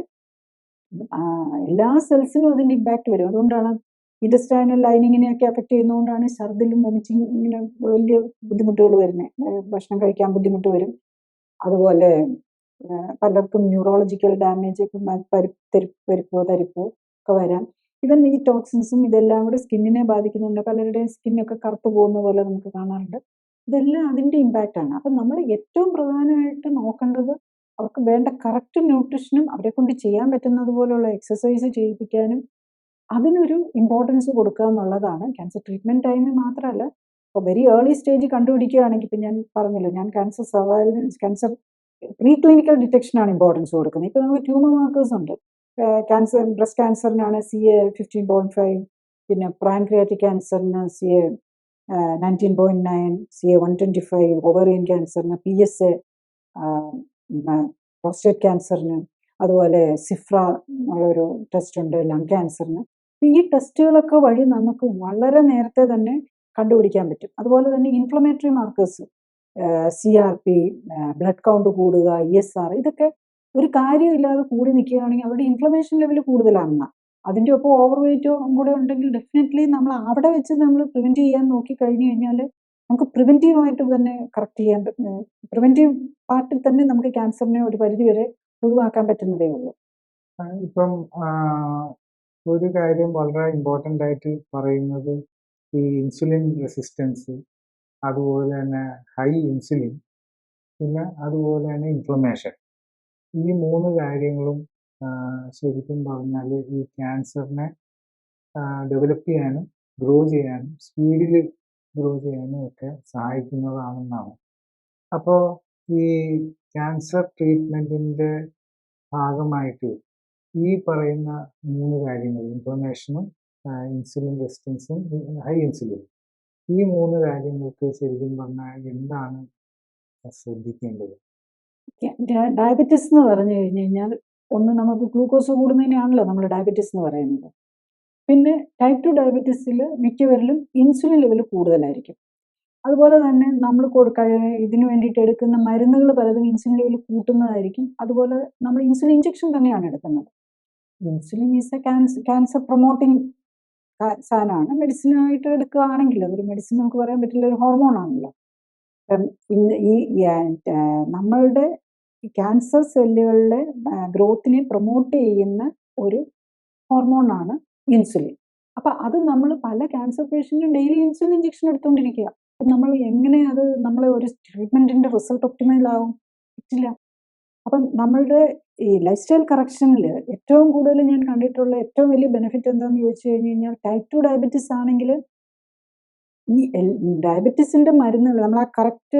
എല്ലാ സെൽസിനും അതിൻ്റെ ഇമ്പാക്റ്റ് വരും. അതുകൊണ്ടാണ് ഇൻറ്റസ്റ്റൈനൽ ലൈനിങ്ങിനെയൊക്കെ എഫക്റ്റ് ചെയ്യുന്നതുകൊണ്ടാണ് ഛർദിലും വൊമിറ്റിങ് ഇങ്ങനെ വലിയ ബുദ്ധിമുട്ടുകൾ വരുന്നത്. ഭക്ഷണം കഴിക്കാൻ ബുദ്ധിമുട്ട് വരും. അതുപോലെ പലർക്കും ന്യൂറോളജിക്കൽ ഡാമേജ്, തരിപ്പോ ഒക്കെ വരാം. ഇവൻ ഈ ടോക്സിൻസും ഇതെല്ലാം കൂടി സ്കിന്നിനെ ബാധിക്കുന്നുണ്ട്. പലരുടെയും സ്കിന്നൊക്കെ കറുപ്പ് പോകുന്ന പോലെ നമുക്ക് കാണാറുണ്ട്. ഇതെല്ലാം അതിൻ്റെ ഇമ്പാക്റ്റാണ്. അപ്പം നമ്മൾ ഏറ്റവും പ്രധാനമായിട്ട് നോക്കേണ്ടത് അവർക്ക് വേണ്ട കറക്റ്റ് ന്യൂട്രീഷനും അവരെ കൊണ്ട് ചെയ്യാൻ പറ്റുന്നത് പോലുള്ള എക്സസൈസ് ചെയ്യിപ്പിക്കാനും അതിനൊരു ഇമ്പോർട്ടൻസ് കൊടുക്കുക എന്നുള്ളതാണ്. ക്യാൻസർ ട്രീറ്റ്മെൻറ്റ് ടൈമിൽ മാത്രമല്ല, ഇപ്പോൾ വെരി ഏർലി സ്റ്റേജ് കണ്ടുപിടിക്കുകയാണെങ്കിൽ, ഇപ്പം ഞാൻ പറഞ്ഞല്ലോ, ഞാൻ ക്യാൻസർ പ്രീ ക്ലിനിക്കൽ ഡിറ്റക്ഷനാണ് ഇമ്പോർട്ടൻസ് കൊടുക്കുന്നത്. ഇപ്പോൾ നമുക്ക് ട്യൂമർ മാർക്കേഴ്സ് ഉണ്ട്. ബ്രസ്റ്റ് ക്യാൻസറിനാണ് CA 15.5, പിന്നെ പാൻക്രിയാറ്റിക് ക്യാൻസറിന് CA 19.9, CA 125, ഓവറിയൻ ക്യാൻസറിന് PSA, പ്രോസ്റ്റേറ്റ് ക്യാൻസറിന്, അതുപോലെ സിഫ്ര എന്നുള്ളൊരു ടെസ്റ്റ് ഉണ്ട് ലങ് ക്യാൻസറിന്. ഈ ടെസ്റ്റുകളൊക്കെ വഴി നമുക്ക് വളരെ നേരത്തെ തന്നെ കണ്ടുപിടിക്കാൻ പറ്റും. അതുപോലെ തന്നെ inflammatory markers, CRP, blood count കൂടുക, ESR, ഇതൊക്കെ ഒരു കാര്യമില്ലാതെ കൂടി നിൽക്കുകയാണെങ്കിൽ അവരുടെ ഇൻഫ്ലമേഷൻ ലെവൽ കൂടുതലാണെന്ന. അതിൻ്റെ ഒപ്പം ഓവർ വെയിറ്റോ കൂടെ ഉണ്ടെങ്കിൽ ഡെഫിനറ്റ്ലി നമ്മൾ അവിടെ വെച്ച് നമ്മൾ പ്രിവെൻറ്റ് ചെയ്യാൻ നോക്കി കഴിഞ്ഞു കഴിഞ്ഞാൽ നമുക്ക് പ്രിവെൻറ്റീവായിട്ട് തന്നെ കറക്റ്റ് ചെയ്യാൻ പ്രിവെൻറ്റീവ് പാർട്ടിൽ തന്നെ നമുക്ക് ക്യാൻസറിനെ ഒരു പരിധിവരെ ഒഴിവാക്കാൻ പറ്റുന്നതേ ഉള്ളൂ. ഇപ്പം ഒരു കാര്യം വളരെ ഇമ്പോർട്ടൻ്റ് ആയിട്ട് പറയുന്നത് ഈ ഇൻസുലിൻ റെസിസ്റ്റൻസ്, അതുപോലെ തന്നെ ഹൈ ഇൻസുലിൻ, പിന്നെ അതുപോലെ തന്നെ ഇൻഫ്ലമേഷൻ. ഈ 3 കാര്യങ്ങളും ശരിക്കും പറഞ്ഞാൽ ഈ ക്യാൻസറിനെ ഡെവലപ്പ് ചെയ്യാനും ഗ്രോ ചെയ്യാനും സ്പീഡിൽ ഗ്രോ ചെയ്യാനും ഒക്കെ സഹായിക്കുന്നതാണെന്നാണ്. അപ്പോൾ ഈ ക്യാൻസർ ട്രീറ്റ്മെൻറ്റിൻ്റെ ഭാഗമായിട്ട് ഈ പറയുന്ന 3 കാര്യങ്ങൾ, ഇൻഫ്ലമേഷനും ഇൻസുലിൻ റെസിസ്റ്റൻസും ഹൈ ഇൻസുലിൻ, ഈ 3 കാര്യങ്ങൾക്ക് ശരിക്കും പറഞ്ഞാൽ എന്താണ് ശ്രദ്ധിക്കേണ്ടത്? ഡയബറ്റിസ് എന്ന് പറഞ്ഞു കഴിഞ്ഞു കഴിഞ്ഞാൽ ഒന്ന് നമുക്ക് ഗ്ലൂക്കോസ് കൂടുന്നതിനെയാണല്ലോ നമ്മൾ ഡയബറ്റിസ് എന്ന് പറയുന്നത്. പിന്നെ ടൈപ്പ് 2 ഡയബറ്റീസിൽ മിക്കവരിലും ഇൻസുലിൻ ലെവൽ കൂടുതലായിരിക്കും. അതുപോലെ തന്നെ നമ്മൾ ഇതിന് വേണ്ടിയിട്ട് എടുക്കുന്ന മരുന്നുകൾ പലതും ഇൻസുലിൻ ലെവൽ കൂട്ടുന്നതായിരിക്കും. അതുപോലെ നമ്മൾ ഇൻസുലിൻ ഇഞ്ചക്ഷൻ തന്നെയാണ് എടുക്കുന്നത്. Insulin is A cancer promoting സാധനമാണ്. മെഡിസിനായിട്ട് എടുക്കുകയാണെങ്കിൽ അതൊരു മെഡിസിൻ നമുക്ക് പറയാൻ പറ്റില്ല, ഒരു ഹോർമോൺ ആണല്ലോ. ഇന്ന് നമ്മളുടെ ക്യാൻസർ സെല്ലുകളുടെ ഗ്രോത്തിനെ പ്രൊമോട്ട് ചെയ്യുന്ന ഒരു ഹോർമോണാണ് ഇൻസുലിൻ. അപ്പം അത് നമ്മൾ പല ക്യാൻസർ പേഷ്യൻറ്റും ഡെയിലി ഇൻസുലിൻ ഇഞ്ചക്ഷൻ എടുത്തുകൊണ്ടിരിക്കുക. അപ്പം നമ്മൾ എങ്ങനെ അത് നമ്മളെ ഒരു ട്രീറ്റ്മെൻറ്റിൻ്റെ റിസൾട്ട് ഒപ്റ്റിമൈൽ ആവും? പറ്റില്ല. അപ്പം നമ്മളുടെ ഈ ലൈഫ് സ്റ്റൈൽ കറക്ഷനിൽ ഏറ്റവും കൂടുതൽ ഞാൻ കണ്ടിട്ടുള്ള ഏറ്റവും വലിയ ബെനിഫിറ്റ് എന്താണെന്ന് ചോദിച്ചു കഴിഞ്ഞ് കഴിഞ്ഞാൽ ടൈപ്പ് 2 ഡയബറ്റീസ് ആണെങ്കിൽ ഈ ഡയബറ്റീസിൻ്റെ മരുന്നുകൾ നമ്മൾ ആ കറക്റ്റ്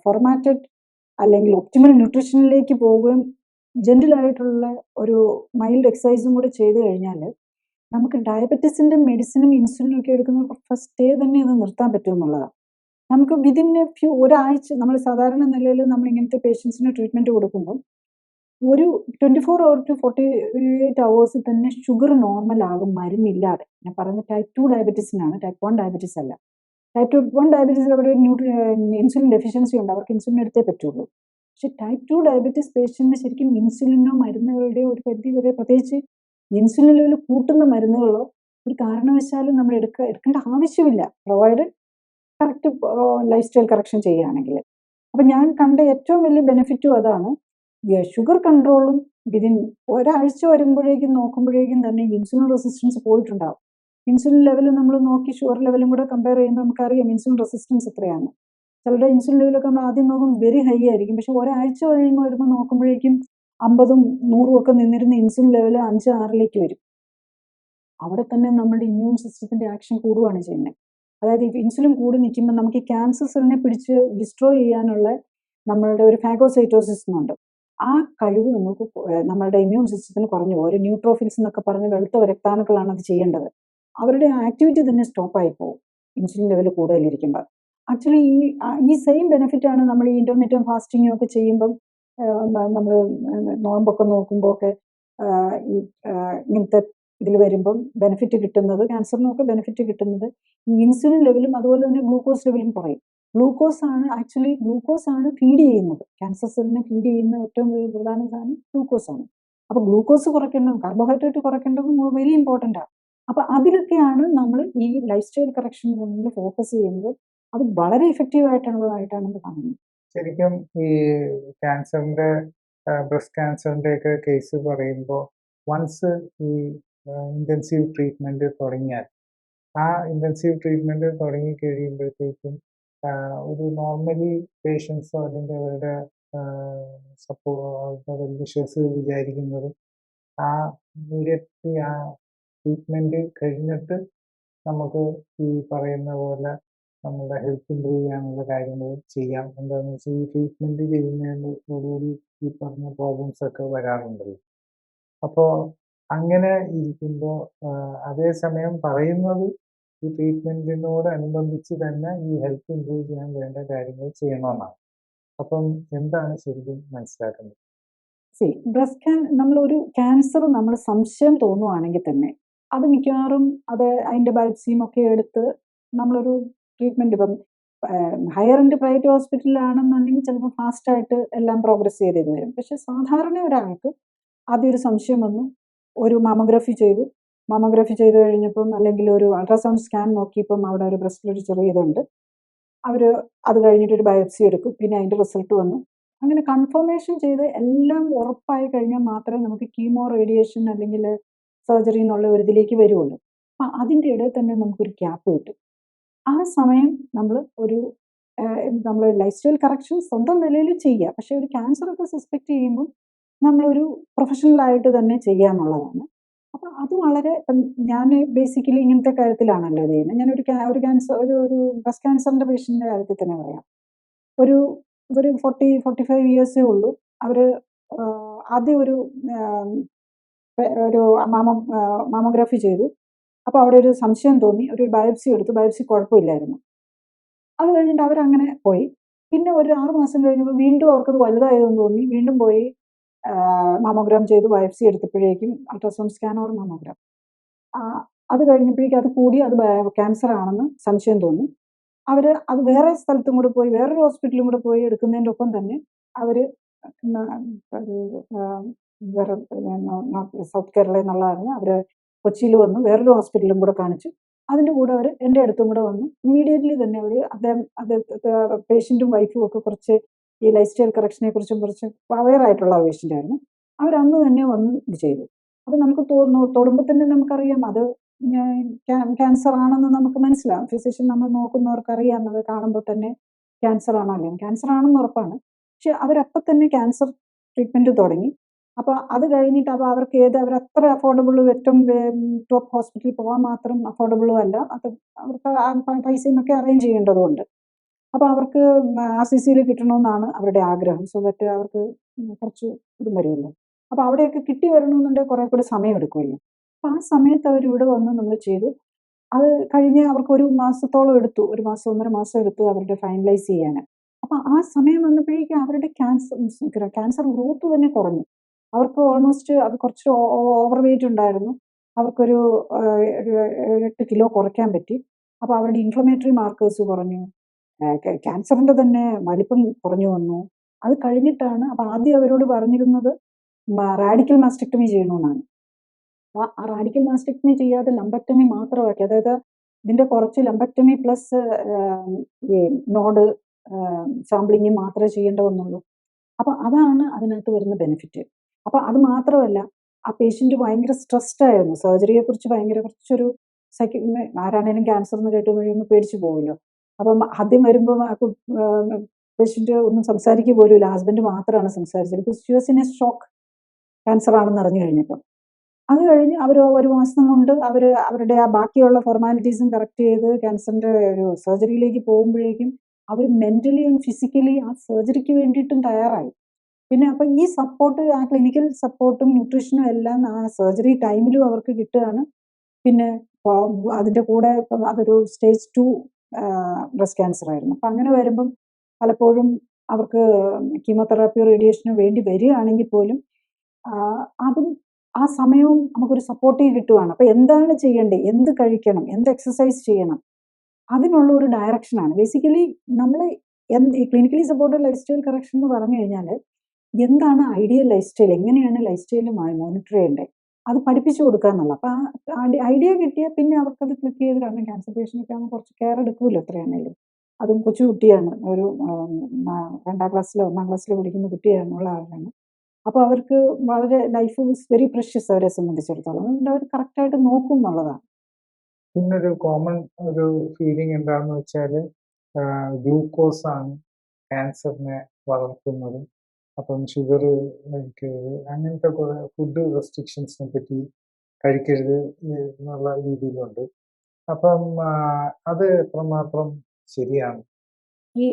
ഫോർമാറ്റഡ് അല്ലെങ്കിൽ ഒപ്റ്റിമൽ ന്യൂട്രീഷനിലേക്ക് പോവുകയും ജെന്റിലായിട്ടുള്ള ഒരു മൈൽഡ് എക്സസൈസും കൂടെ ചെയ്തു കഴിഞ്ഞാൽ നമുക്ക് ഡയബറ്റീസിൻ്റെ മെഡിസിനും ഇൻസുലിനും ഒക്കെ എടുക്കുന്ന ഫസ്റ്റ് ഡേ തന്നെ അത് നിർത്താൻ പറ്റുമെന്നുള്ളതാണ്. നമുക്ക് വിതിൻ ഒരാഴ്ച നമ്മൾ സാധാരണ നിലയിൽ നമ്മൾ ഇങ്ങനത്തെ പേഷ്യൻസിന് ട്രീറ്റ്മെൻറ്റ് കൊടുക്കുമ്പോൾ ഒരു 24 hour to 48 hours തന്നെ ഷുഗർ നോർമൽ ആകും മരുന്നില്ലാതെ. ഞാൻ പറയുന്നത് ടൈപ്പ് 2 ഡയബറ്റീസിനാണ്, ടൈപ്പ് 1 ഡയബറ്റീസ് അല്ല. ടൈപ്പ് 1 ഡയബറ്റീസിൽ അവിടെ ഇൻസുലിൻ ഡെഫിഷ്യൻസി ഉണ്ട്, അവർക്ക് ഇൻസുലിൻ എടുത്തേ പറ്റുള്ളൂ. പക്ഷെ ടൈപ്പ് 2 ഡയബറ്റീസ് പേഷ്യൻറ്റിന് ശരിക്കും ഇൻസുലിനോ മരുന്നുകളുടെയോ ഒരു പരിധി വരെ, പ്രത്യേകിച്ച് ഇൻസുലിൻ ലെവൽ കൂട്ടുന്ന മരുന്നുകളോ ഒരു കാരണവശാലും നമ്മൾ എടുക്കേണ്ട ആവശ്യമില്ല, provided correct life style correction ചെയ്യുകയാണെങ്കിൽ. അപ്പം ഞാൻ കണ്ട ഏറ്റവും വലിയ ബെനിഫിറ്റും അതാണ്. ഷുഗർ കൺട്രോളും വിതിൻ ഒരാഴ്ച വരുമ്പോഴേക്കും നോക്കുമ്പോഴേക്കും തന്നെ ഇൻസുലിൻ റെസിസ്റ്റൻസ് പോയിട്ടുണ്ടാവും. ഇൻസുലിൻ ലെവൽ നമ്മൾ നോക്കി ഷുഗർ ലെവലും കൂടെ കമ്പയർ ചെയ്യുമ്പോൾ നമുക്കറിയാം ഇൻസുലിൻ റെസിസ്റ്റൻസ് എത്രയാണ്. ചിലരുടെ ഇൻസുലിൻ ലെവലൊക്കെ നമ്മൾ ആദ്യം നോക്കുമ്പോൾ വെരി ഹൈ ആയിരിക്കും, പക്ഷെ ഒരാഴ്ച കഴിയുമ്പോൾ വരുമ്പോൾ നോക്കുമ്പോഴേക്കും 50ഉം 100ഉം ഒക്കെ നിന്നിരുന്ന ഇൻസുലിൻ ലെവൽ 5-6 വരും. അവിടെ തന്നെ നമ്മുടെ ഇമ്മ്യൂൺ സിസ്റ്റത്തിൻ്റെ ആക്ഷൻ കൂടുകയാണ് ചെയ്യുന്നത്. അതായത് ഈ ഇൻസുലിൻ കൂടി നിൽക്കുമ്പോൾ നമുക്ക് ഈ ക്യാൻസർ സെല്ലിനെ പിടിച്ച് ഡിസ്ട്രോയ് ചെയ്യാനുള്ള നമ്മളുടെ ഒരു ഫാഗോസൈറ്റോസിസ് എന്നുണ്ട്. ആ കഴിവ് നമുക്ക് നമ്മളുടെ ഇമ്മ്യൂൺ സിസ്റ്റത്തിന് കുറഞ്ഞു പോകും. ഒരു ന്യൂട്രോഫിൽസ് എന്നൊക്കെ പറഞ്ഞ് വെളുത്ത രക്താണുക്കളാണ് അത് ചെയ്യേണ്ടത്. അവരുടെ ആക്ടിവിറ്റി തന്നെ സ്റ്റോപ്പായി പോകും ഇൻസുലിൻ ലെവൽ കൂടുതലിരിക്കുമ്പോൾ. ആക്ച്വലി ഈ സെയിം ബെനിഫിറ്റാണ് നമ്മൾ ഈ ഇൻ്റർമീഡിയറ്റ് ഫാസ്റ്റിങ്ങും ഒക്കെ ചെയ്യുമ്പം നമ്മൾ നോമ്പൊക്കെ നോക്കുമ്പോൾ ഒക്കെ ഈ ഇങ്ങനത്തെ ഇതിൽ വരുമ്പം ബെനിഫിറ്റ് കിട്ടുന്നത്, ക്യാൻസറിനൊക്കെ ബെനിഫിറ്റ് കിട്ടുന്നത് ഈ ഇൻസുലിൻ ലെവലും അതുപോലെ തന്നെ ഗ്ലൂക്കോസ് ലെവലും കുറയും. ഗ്ലൂക്കോസ് ആണ് ഫീഡ് ചെയ്യുന്നത്, ക്യാൻസർ സെല്ലിനെ ഫീഡ് ചെയ്യുന്ന ഏറ്റവും പ്രധാന സാധനം ഗ്ലൂക്കോസ് ആണ്. അപ്പോൾ ഗ്ലൂക്കോസ് കുറയ്ക്കേണ്ടതും കാർബോഹൈഡ്രേറ്റ് കുറയ്ക്കേണ്ടതും വെരി ഇമ്പോർട്ടൻ്റ് ആണ്. അപ്പോൾ അതിലൊക്കെയാണ് നമ്മൾ ഈ ലൈഫ് സ്റ്റൈൽ കറക്ഷൻ കൊണ്ട് ഫോക്കസ് ചെയ്യുന്നത്. അത് വളരെ എഫക്റ്റീവ് ആയിട്ടുള്ളതായിട്ടാണ് ഇത് കാണുന്നത്. ശരിക്കും ഈ ക്യാൻസറിൻ്റെ ബ്രസ്റ്റ് ക്യാൻസറിൻ്റെ ഒക്കെ കേസ് പറയുമ്പോൾ വൺസ് ഈ ഇൻറ്റൻസീവ് ട്രീറ്റ്മെൻറ്റ് തുടങ്ങിയാൽ ആ ഇൻറ്റൻസീവ് ട്രീറ്റ്മെൻറ്റ് തുടങ്ങി കഴിയുമ്പോഴത്തേക്കും ഒരു നോർമലി പേഷ്യൻസോ അല്ലെങ്കിൽ അവരുടെ അവരുടെ വെൽവിഷേഴ്സ് വിചാരിക്കുന്നത് ആ ഇമ്മീഡിയറ്റ്ലി ആ ട്രീറ്റ്മെൻറ്റ് കഴിഞ്ഞിട്ട് നമുക്ക് ഈ പറയുന്ന പോലെ നമ്മുടെ ഹെൽത്ത് ഇമ്പ്രൂവ് ചെയ്യാനുള്ള കാര്യങ്ങൾ ചെയ്യാം. എന്താണെന്ന് വെച്ചാൽ ഈ ട്രീറ്റ്മെൻറ്റ് ചെയ്യുന്നതിനോടുകൂടി ഈ പറഞ്ഞ പ്രോബ്ലംസ് ഒക്കെ വരാറുണ്ടല്ലോ. അപ്പോൾ അങ്ങനെ ഇരിക്കുമ്പോൾ അതേസമയം പറയുന്നത് ഈ ട്രീറ്റ്മെൻറ്റിനോടനുബന്ധിച്ച് തന്നെ ഈ ഹെൽത്ത് ഇമ്പ്രൂവ് ചെയ്യാൻ വേണ്ട കാര്യങ്ങൾ ചെയ്യണമെന്നാണ്. അപ്പം എന്താണ് ശരിക്കും മനസ്സിലാക്കുന്നത്? ബ്രസ്റ്റ് നമ്മളൊരു ക്യാൻസർ നമ്മൾ സംശയം തോന്നുവാണെങ്കിൽ തന്നെ അത് മിക്കവാറും അതിൻ്റെ ബയോപ്സിയും ഒക്കെ എടുത്ത് നമ്മളൊരു ട്രീറ്റ്മെൻറ്റ്, ഇപ്പം ഹയർ എൻഡ് പ്രൈവറ്റ് ഹോസ്പിറ്റലിലാണെന്നുണ്ടെങ്കിൽ ചിലപ്പോൾ ഫാസ്റ്റായിട്ട് എല്ലാം പ്രോഗ്രസ് ചെയ്ത് വരും. പക്ഷെ സാധാരണ ഒരാൾക്ക് ആദ്യം ഒരു സംശയം വന്നു, ഒരു മാമോഗ്രഫി ചെയ്ത് കഴിഞ്ഞപ്പം അല്ലെങ്കിൽ ഒരു അൾട്രാസൗണ്ട് സ്കാൻ നോക്കിയപ്പം അവിടെ ഒരു ബ്രസ്റ്റിലൊരു ചെറിയ ഇതുണ്ട്, അവർ അത് കഴിഞ്ഞിട്ടൊരു ബയോപ്സി എടുക്കും, പിന്നെ അതിൻ്റെ റിസൾട്ട് വന്നു. അങ്ങനെ കൺഫർമേഷൻ ചെയ്ത് എല്ലാം ഉറപ്പായി കഴിഞ്ഞാൽ മാത്രമേ നമുക്ക് കീമോ, റേഡിയേഷൻ അല്ലെങ്കിൽ സർജറി എന്നുള്ള ഒരു ഇതിലേക്ക് വരുള്ളൂ. അപ്പം അതിൻ്റെ ഇടയിൽ തന്നെ നമുക്കൊരു ഗ്യാപ്പ് കിട്ടും. ആ സമയം നമ്മൾ ലൈഫ് സ്റ്റൈൽ കറക്ഷൻ സ്വന്തം നിലയിൽ ചെയ്യുക. പക്ഷേ ഒരു ക്യാൻസറൊക്കെ സസ്പെക്ട് ചെയ്യുമ്പോൾ നമ്മളൊരു പ്രൊഫഷണലായിട്ട് തന്നെ ചെയ്യുക എന്നുള്ളതാണ്. അപ്പം അത് വളരെ, ഞാൻ ബേസിക്കലി ഇങ്ങനത്തെ കാര്യത്തിലാണല്ലോ ചെയ്യുന്നത്. ഞാനൊരു ബ്രസ്റ്റ് ക്യാൻസറിൻ്റെ പേഷ്യൻ്റെ കാര്യത്തിൽ തന്നെ പറയാം. ഒരു 40-45 ഇയേഴ്സേ ഉള്ളൂ. അവർ ആദ്യം ഒരു മാമോഗ്രാഫി ചെയ്തു. അപ്പോൾ അവിടെ ഒരു സംശയം തോന്നി, ഒരു ബയോപ്സി എടുത്തു, ബയോപ്സി കുഴപ്പമില്ലായിരുന്നു. അത് കഴിഞ്ഞിട്ട് അവരങ്ങനെ പോയി. പിന്നെ ഒരു 6 മാസം കഴിഞ്ഞപ്പോൾ വീണ്ടും അവർക്കത് വലുതായതെന്ന് തോന്നി. വീണ്ടും പോയി മാമോഗ്രാം ചെയ്ത് ബയോപ്സി എടുത്തപ്പോഴേക്കും അൾട്രാസൗണ്ട് സ്കാൻ ഓർ മാമോഗ്രാം. അത് കഴിഞ്ഞപ്പോഴേക്കും അത് കൂടി അത് ക്യാൻസർ ആണെന്ന് സംശയം തോന്നി. അവർ അത് വേറെ സ്ഥലത്തും കൂടെ പോയി വേറൊരു ഹോസ്പിറ്റലും കൂടെ പോയി എടുക്കുന്നതിൻ്റെ ഒപ്പം തന്നെ അവർ വേറെ സൗത്ത് കേരളയിൽ നിന്നുള്ളതായിരുന്നു. അവർ കൊച്ചിയിൽ വന്ന് വേറൊരു ഹോസ്പിറ്റലും കൂടെ കാണിച്ചു. അതിൻ്റെ കൂടെ അവർ എൻ്റെ അടുത്തും കൂടെ വന്നു. ഇമ്മീഡിയറ്റ്ലി തന്നെ അത് പേഷ്യൻറ്റും വൈഫും ഒക്കെ കുറച്ച് ഈ ലൈഫ് സ്റ്റൈൽ കറക്ഷനെ കുറിച്ചും കുറച്ച് അവെയർ ആയിട്ടുള്ള പേഷ്യൻ്റ് ആയിരുന്നു. അവരന്ന് തന്നെ വന്ന് ഇത് ചെയ്തു. അപ്പോൾ നമുക്ക് തൊടുമ്പോൾ തന്നെ നമുക്കറിയാം അത് ക്യാൻസർ ആണെന്ന് നമുക്ക് മനസ്സിലാവും. ഫിസിഷ്യൻ നമ്മൾ നോക്കുന്നവർക്ക് അറിയാം, അത് കാണുമ്പോൾ തന്നെ ക്യാൻസർ ആണോ അല്ലെങ്കിൽ ക്യാൻസർ ആണെന്ന് ഉറപ്പാണ്. പക്ഷെ അവരപ്പം തന്നെ ക്യാൻസർ ട്രീറ്റ്മെൻറ്റ് തുടങ്ങി. അപ്പോൾ അത് കഴിഞ്ഞിട്ട് അപ്പോൾ അവർക്ക് അവരത്ര അഫോർഡബിളും ഏറ്റവും ടോപ്പ് ഹോസ്പിറ്റലിൽ പോകാൻ മാത്രം അഫോർഡബിളും അല്ല. അത് അവർക്ക് പൈസയും ഒക്കെ അറേഞ്ച് ചെയ്യേണ്ടതുണ്ട്. അപ്പോൾ അവർക്ക് RCCയിൽ കിട്ടണമെന്നാണ് അവരുടെ ആഗ്രഹം. സോ ദാറ്റ് അവർക്ക് കുറച്ച് ഇതും വരുമല്ലോ. അപ്പോൾ അവിടെയൊക്കെ കിട്ടി വരണമെന്നുണ്ടെങ്കിൽ കുറേ കൂടി സമയം എടുക്കുമല്ലോ. അപ്പോൾ ആ സമയത്ത് അവരിവിടെ വന്ന് നമ്മൾ ചെയ്തു. അത് കഴിഞ്ഞ് അവർക്ക് 1 മാസത്തോളം എടുത്തു. 1 മാസം 1.5 മാസം എടുത്തു അവരുടെ ഫൈനലൈസ് ചെയ്യാൻ. അപ്പോൾ ആ സമയം വന്നപ്പോഴേക്കും അവരുടെ ക്യാൻസർ ഗ്രോത്ത് തന്നെ കുറഞ്ഞു. അവർക്ക് ഓൾമോസ്റ്റ് അത് കുറച്ച് ഓവർ വെയിറ്റ് ഉണ്ടായിരുന്നു. അവർക്കൊരു 8 കിലോ കുറയ്ക്കാൻ പറ്റി. അപ്പോൾ അവരുടെ ഇൻഫ്ലമേറ്ററി മാർക്കേഴ്സ് കുറഞ്ഞു. ക്യാൻസറിൻ്റെ തന്നെ വലിപ്പം കുറഞ്ഞു വന്നു. അത് കഴിഞ്ഞിട്ടാണ് അപ്പോൾ ആദ്യം അവരോട് പറഞ്ഞിരുന്നത് റാഡിക്കൽ മാസ്റ്റക്ടമി ചെയ്യണമെന്നാണ്. അപ്പോൾ ആ റാഡിക്കൽ മാസ്റ്റക്ടമി ചെയ്യാതെ ലംബക്ടമി മാത്രമാക്കി, അതായത് ഇതിൻ്റെ കുറച്ച് ലംബക്ടമി പ്ലസ് ഈ നോഡ് സാമ്പിളിങ് മാത്രമേ ചെയ്യേണ്ട വന്നുള്ളൂ. അപ്പോൾ അതാണ് അതിനകത്ത് വരുന്ന ബെനിഫിറ്റ്. അപ്പോൾ അത് മാത്രമല്ല, ആ പേഷ്യൻ്റ് ഭയങ്കര സ്ട്രെസ്ഡ് ആയിരുന്നു. സർജറിയെക്കുറിച്ച് കുറച്ചൊരു ആരാണേലും ക്യാൻസർ എന്ന് കേട്ട് കഴിയുമ്പോൾ പേടിച്ചു പോകുമല്ലോ. അപ്പം ആദ്യം വരുമ്പോൾ പേഷ്യൻ്റ് ഒന്നും സംസാരിക്കുക പോലുമില്ല. ഹസ്ബൻഡ് മാത്രമാണ് സംസാരിച്ചത്. Because she was in A shock, cancer ആണെന്ന് അറിഞ്ഞു കഴിഞ്ഞപ്പോൾ. അത് കഴിഞ്ഞ് അവർ 1 മാസം കൊണ്ട് അവരുടെ ആ ബാക്കിയുള്ള ഫോർമാലിറ്റീസും കറക്റ്റ് ചെയ്ത് ക്യാൻസറിൻ്റെ ഒരു സർജറിയിലേക്ക് പോകുമ്പോഴേക്കും അവർ മെൻ്റലി ആൻഡ് ഫിസിക്കലി ആ സർജറിക്ക് വേണ്ടിയിട്ടും തയ്യാറായി. പിന്നെ അപ്പം ഈ സപ്പോർട്ട്, ആ ക്ലിനിക്കൽ സപ്പോർട്ടും ന്യൂട്രീഷനും എല്ലാം ആ സർജറി ടൈമിലും അവർക്ക് കിട്ടുകയാണ്. പിന്നെ അതിൻ്റെ കൂടെ അതൊരു സ്റ്റേജ് 2 ബ്രസ്റ്റ് ക്യാൻസർ ആയിരുന്നു. അപ്പം അങ്ങനെ വരുമ്പം പലപ്പോഴും അവർക്ക് കീമോതെറാപ്പിയോ റേഡിയേഷനോ വേണ്ടി വരികയാണെങ്കിൽ പോലും അതും ആ സമയവും നമുക്കൊരു സപ്പോർട്ടീവ് കിട്ടുകയാണ്. അപ്പോൾ എന്താണ് ചെയ്യേണ്ടത്, എന്ത് കഴിക്കണം, എന്ത് എക്സസൈസ് ചെയ്യണം, അതിനുള്ള ഒരു ഡയറക്ഷനാണ്. ബേസിക്കലി നമ്മൾ ഈ clinically supported life style correction എന്ന് പറഞ്ഞു കഴിഞ്ഞാൽ എന്താണ് ഐഡിയൽ ലൈഫ് സ്റ്റൈൽ, എങ്ങനെയാണ് ലൈഫ് സ്റ്റൈൽ മോണിറ്റർ ചെയ്യേണ്ടത്, അത് പഠിപ്പിച്ചു കൊടുക്കുക എന്നുള്ള. അപ്പോൾ ആ ഐഡിയ കിട്ടിയാൽ പിന്നെ അവർക്കത് ക്ലിക്ക് ചെയ്ത്, കാരണം ക്യാൻസർ പേഷ്യൻ്റൊക്കെ ആകുമ്പോൾ കുറച്ച് കെയർ എടുക്കുമല്ലോ എത്രയാണേലും. അതും കൊച്ചു കുട്ടിയാണ്, ഒരു 2ാം ക്ലാസ്സിലോ 1ാം ക്ലാസ്സിലോ പഠിക്കുന്ന കുട്ടിയാണെന്നുള്ള ആളാണ്. അപ്പോൾ അവർക്ക് വളരെ ലൈഫ് ഈസ് വെരി പ്രഷ്യസ് അവരെ സംബന്ധിച്ചിടത്തോളം. അതുകൊണ്ട് അവർ കറക്റ്റായിട്ട് നോക്കും എന്നുള്ളതാണ്. പിന്നൊരു കോമൺ ഒരു ഫീലിംഗ് എന്താണെന്ന് വെച്ചാൽ ഗ്ലൂക്കോസാണ് ക്യാൻസറിനെ വളർത്തുന്നത്. അപ്പം ഷുഗർ കഴിക്കരുത്, അങ്ങനത്തെ കുറേ ഫുഡ് റെസ്ട്രിക്ഷൻസിനെ പറ്റി കഴിക്കരുത് എന്നുള്ള രീതിയിലുണ്ട്. അപ്പം അത് എത്രമാത്രം ശരിയാണ്? ഈ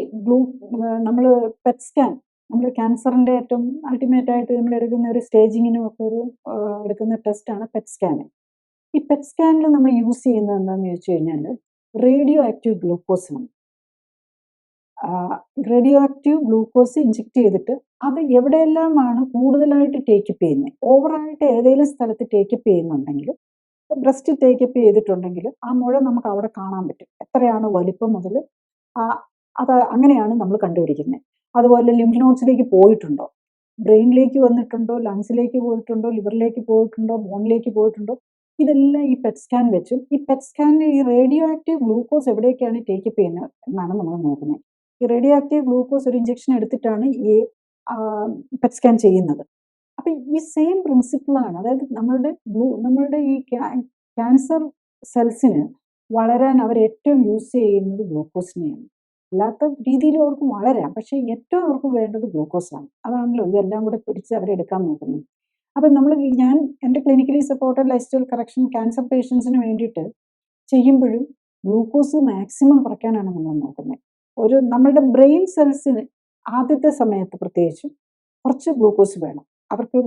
നമ്മൾ പെറ്റ് സ്കാൻ, നമ്മൾ ക്യാൻസറിൻ്റെ ഏറ്റവും അൾട്ടിമേറ്റ് ആയിട്ട് നമ്മൾ എടുക്കുന്ന ഒരു സ്റ്റേജിങ്ങിനും ഒക്കെ ഒരു എടുക്കുന്ന ടെസ്റ്റാണ് പെറ്റ് സ്കാൻ. ഈ പെറ്റ് സ്കാനിൽ നമ്മൾ യൂസ് ചെയ്യുന്നത് എന്താണെന്ന് ചോദിച്ചു കഴിഞ്ഞാൽ റേഡിയോ ആക്റ്റീവ് ഗ്ലൂക്കോസാണ്. റേഡിയോ ആക്റ്റീവ് ഗ്ലൂക്കോസ് ഇഞ്ചെക്ട് ചെയ്തിട്ട് അത് എവിടെയെല്ലാമാണ് കൂടുതലായിട്ട് ടേക്കപ്പ് ചെയ്യുന്നത്, ഓവറായിട്ട് ഏതെങ്കിലും സ്ഥലത്ത് ടേക്കപ്പ് ചെയ്യുന്നുണ്ടെങ്കിൽ, ബ്രസ്റ്റ് ടേക്കപ്പ് ചെയ്തിട്ടുണ്ടെങ്കിൽ ആ മുഴ നമുക്ക് അവിടെ കാണാൻ പറ്റും, എത്രയാണ് വലിപ്പം മുതൽ. അത് അങ്ങനെയാണ് നമ്മൾ കണ്ടുപിടിക്കുന്നത്. അതുപോലെ ലിംഫ് നോഡ്സിലേക്ക് പോയിട്ടുണ്ടോ, ബ്രെയിനിലേക്ക് വന്നിട്ടുണ്ടോ, ലങ്സിലേക്ക് പോയിട്ടുണ്ടോ, ലിവറിലേക്ക് പോയിട്ടുണ്ടോ, ബോണിലേക്ക് പോയിട്ടുണ്ടോ, ഇതെല്ലാം ഈ പെറ്റ് സ്കാൻ വെച്ചും. ഈ പെറ്റ് സ്കാനിൽ ഈ റേഡിയോ ആക്റ്റീവ് ഗ്ലൂക്കോസ് എവിടേക്കാണ് ടേക്കപ്പ് ചെയ്യുന്നത് എന്നാണ് നമ്മൾ നോക്കുന്നത്. ഈ റേഡിയോ ആക്റ്റീവ് ഗ്ലൂക്കോസ് ഒരു ഇഞ്ചക്ഷൻ എടുത്തിട്ടാണ് ഈ പെറ്റ് സ്കാൻ ചെയ്യുന്നത്. അപ്പം ഈ സെയിം പ്രിൻസിപ്പിളാണ്. അതായത് നമ്മളുടെ ഈ ക്യാൻസർ സെൽസിന് വളരാൻ അവർ ഏറ്റവും യൂസ് ചെയ്യുന്നത് ഗ്ലൂക്കോസിനെയാണ്. അല്ലാത്ത രീതിയിൽ അവർക്ക് വളരാം, പക്ഷേ ഏറ്റവും അവർക്ക് വേണ്ടത് ഗ്ലൂക്കോസാണ്. അതാണല്ലോ ഇതെല്ലാം കൂടെ പിടിച്ച് അവരെടുക്കാൻ നോക്കുന്നത്. അപ്പം ഞാൻ എൻ്റെ clinically supported life style correction cancer പേഷ്യൻസിന് വേണ്ടിയിട്ട് ചെയ്യുമ്പോഴും ഗ്ലൂക്കോസ് മാക്സിമം കുറയ്ക്കാനാണ് നമ്മൾ നോക്കുന്നത്. നമ്മളുടെ ബ്രെയിൻ സെൽസിന് ആദ്യത്തെ സമയത്ത് പ്രത്യേകിച്ചും കുറച്ച് ഗ്ലൂക്കോസ് വേണം അവർക്ക്.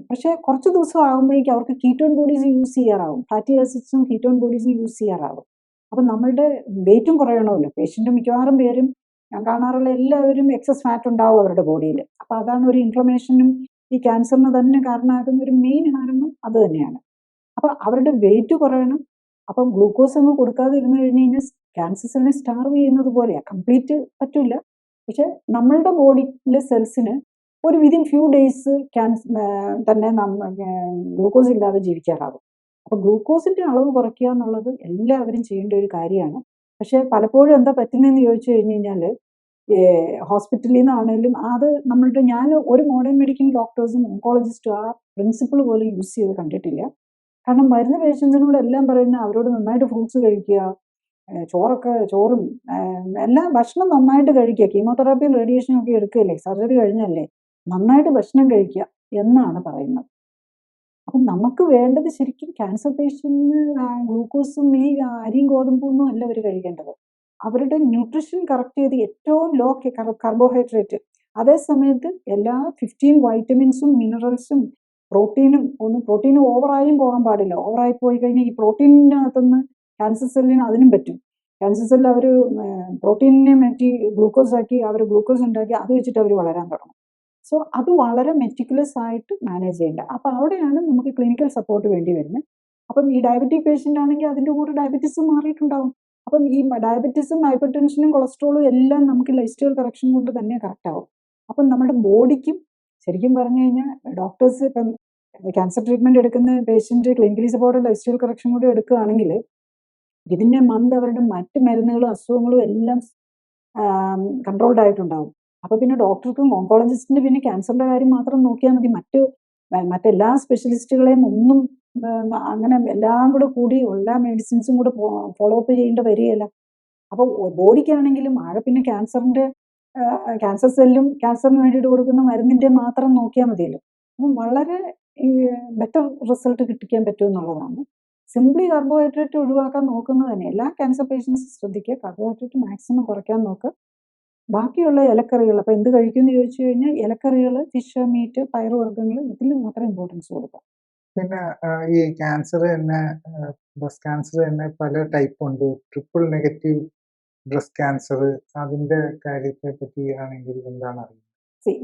പക്ഷേ കുറച്ച് ദിവസം ആകുമ്പോഴേക്കും അവർക്ക് കീറ്റോൺ ബോഡീസ് യൂസ് ചെയ്യാറാവും, ഫാറ്റി ആസിഡ്സും കീറ്റോൺ ബോഡീസും യൂസ് ചെയ്യാറാവും. അപ്പം നമ്മളുടെ വെയിറ്റും കുറയണമല്ലോ. പേഷ്യൻ്റ് മിക്കവാറും പേരും ഞാൻ കാണാറുള്ള എല്ലാവരും എക്സസ് ഫാറ്റ് ഉണ്ടാവും അവരുടെ ബോഡിയിൽ. അപ്പോൾ അതാണ് ഒരു ഇൻഫ്ലമേഷനും ഈ ക്യാൻസറിന് തന്നെ കാരണമാകുന്ന ഒരു മെയിൻ കാരണം അത് തന്നെയാണ്. അപ്പോൾ അവരുടെ വെയിറ്റ് കുറയണം. അപ്പം ഗ്ലൂക്കോസ് അങ്ങ് കൊടുക്കാതെ ഇരുന്ന് കഴിഞ്ഞ് കഴിഞ്ഞാൽ ക്യാൻസർ സെല്ലിനെ സ്റ്റാർവ് ചെയ്യുന്നത് പോലെയാണ്. കംപ്ലീറ്റ് പറ്റില്ല, പക്ഷെ നമ്മളുടെ ബോഡിയിലെ സെൽസിന് ഒരു വിതിൻ ഫ്യൂ ഡേയ്സ് തന്നെ ഗ്ലൂക്കോസ് ഇല്ലാതെ ജീവിക്കാറാകും. അപ്പോൾ ഗ്ലൂക്കോസിൻ്റെ അളവ് കുറയ്ക്കുക എന്നുള്ളത് എല്ലാവരും ചെയ്യേണ്ട ഒരു കാര്യമാണ്. പക്ഷേ പലപ്പോഴും എന്താ പറ്റുന്നതെന്ന് ചോദിച്ചു കഴിഞ്ഞ് കഴിഞ്ഞാൽ ഹോസ്പിറ്റലിൽ നിന്നാണേലും അത് ഞാൻ ഒരു മോഡേൺ മെഡിക്കൽ ഡോക്ടേഴ്സും ഓങ്കോളജിസ്റ്റും ആ പ്രിൻസിപ്പിൾ പോലും യൂസ് ചെയ്ത് കണ്ടിട്ടില്ല. കാരണം മരുന്ന് പേഷ്യൻസിനോട് എല്ലാം പറയുന്ന അവരോട് നന്നായിട്ട് ഫ്രൂട്ട്സ് കഴിക്കുക, ചോറും എല്ലാ ഭക്ഷണം നന്നായിട്ട് കഴിക്കുക, കീമോതെറാപ്പിയും റേഡിയേഷനും ഒക്കെ എടുക്കുകയല്ലേ, സർജറി കഴിഞ്ഞല്ലേ, നന്നായിട്ട് ഭക്ഷണം കഴിക്കുക എന്നാണ് പറയുന്നത്. അപ്പം നമുക്ക് വേണ്ടത് ശരിക്കും ക്യാൻസർ പേഷ്യൻറ്റിന് ഗ്ലൂക്കോസും ഈ അരിയും ഗോതമ്പൊന്നും അല്ല അവർ കഴിക്കേണ്ടത്. അവരുടെ ന്യൂട്രീഷൻ കറക്റ്റ് ചെയ്ത് ഏറ്റവും ലോ കാർബോഹൈഡ്രേറ്റ്, അതേ സമയത്ത് എല്ലാ 15 വൈറ്റമിൻസും മിനറൽസും പ്രോട്ടീൻ ഓവറായും പോകാൻ പാടില്ല. ഓവറായി പോയി കഴിഞ്ഞാൽ ഈ പ്രോട്ടീനിനകത്തുനിന്ന് ക്യാൻസർ സെല്ലിന് അതിനും പറ്റും. ക്യാൻസർ സെല്ലിൽ അവർ പ്രോട്ടീനിനെ മാറ്റി ഗ്ലൂക്കോസ് ആക്കി അവർ ഗ്ലൂക്കോസ് ഉണ്ടാക്കി അത് വെച്ചിട്ട് അവർ വളരാൻ തുടങ്ങും. സോ അത് വളരെ മെറ്റിക്കുലസ് ആയിട്ട് മാനേജ് ചെയ്യേണ്ട. അപ്പോൾ അവിടെയാണ് നമുക്ക് ക്ലിനിക്കൽ സപ്പോർട്ട് വേണ്ടി വരുന്നത്. അപ്പം ഈ ഡയബറ്റിക് പേഷ്യൻ്റ് ആണെങ്കിൽ അതിൻ്റെ കൂടെ ഡയബറ്റീസും മാറിയിട്ടുണ്ടാവും. അപ്പം ഈ ഡയബറ്റീസും ഹൈപ്പർ ടെൻഷനും കൊളസ്ട്രോളും എല്ലാം നമുക്ക് ലൈഫ് സ്റ്റൈൽ കറക്ഷൻ കൊണ്ട് തന്നെ കറക്റ്റ് ആവും. അപ്പം നമ്മുടെ ബോഡിക്കും ശരിക്കും പറഞ്ഞു കഴിഞ്ഞാൽ ഡോക്ടേഴ്സ് ഇപ്പം ക്യാൻസർ ട്രീറ്റ്മെൻറ്റ് എടുക്കുന്ന patient clinically supported life style correction കൂടി എടുക്കുകയാണെങ്കിൽ ഇതിൻ്റെ അവരുടെ മറ്റ് മരുന്നുകളും അസുഖങ്ങളും എല്ലാം കൺട്രോൾഡ് ആയിട്ടുണ്ടാവും. അപ്പോൾ പിന്നെ ഡോക്ടർക്കും ഓങ്കോളജിസ്റ്റിന് പിന്നെ ക്യാൻസറിൻ്റെ കാര്യം മാത്രം നോക്കിയാൽ മതി. മറ്റെല്ലാ സ്പെഷ്യലിസ്റ്റുകളെയും ഒന്നും അങ്ങനെ എല്ലാം കൂടി എല്ലാ മെഡിസിൻസും കൂടെ ഫോളോ അപ്പ് ചെയ്യേണ്ട വരികയില്ല. അപ്പോൾ ബോഡിക്കാണെങ്കിലും ആകെ പിന്നെ ക്യാൻസർ സെല്ലും ക്യാൻസറിന് വേണ്ടിയിട്ട് കൊടുക്കുന്ന മരുന്നിൻ്റെ മാത്രം നോക്കിയാൽ മതിയല്ലോ. അപ്പം വളരെ ബെറ്റർ റിസൾട്ട് കിട്ടിക്കാൻ പറ്റുമെന്നുള്ളതാണ്. സിംപ്ലി കാർബോഹൈഡ്രേറ്റ് ഒഴിവാക്കാൻ നോക്കുന്നത് തന്നെ എല്ലാ ക്യാൻസർ പേഷ്യൻസും ശ്രദ്ധിക്കുക, കാർബോഹൈഡ്രേറ്റ് മാക്സിമം കുറയ്ക്കാൻ നോക്കുക. ബാക്കിയുള്ള ഇലക്കറികൾ, അപ്പോൾ എന്ത് കഴിക്കുമെന്ന് ചോദിച്ചു കഴിഞ്ഞാൽ ഇലക്കറികൾ, ഫിഷ്, മീറ്റ്, പയറുവർഗ്ഗങ്ങൾ, ഇതിൽ മാത്രം ഇമ്പോർട്ടൻസ് കൊടുക്കുക. പിന്നെ ഈ ക്യാൻസർ തന്നെ ബ്രസ്റ്റ് ക്യാൻസർ തന്നെ പല ടൈപ്പ് ഉണ്ട്. ട്രിപ്പിൾ നെഗറ്റീവ് ബ്രസ്റ്റ് ക്യാൻസർ, അതിൻ്റെ കാര്യത്തെ പറ്റി ആണെങ്കിൽ എന്താണ് അറിയുന്നത്?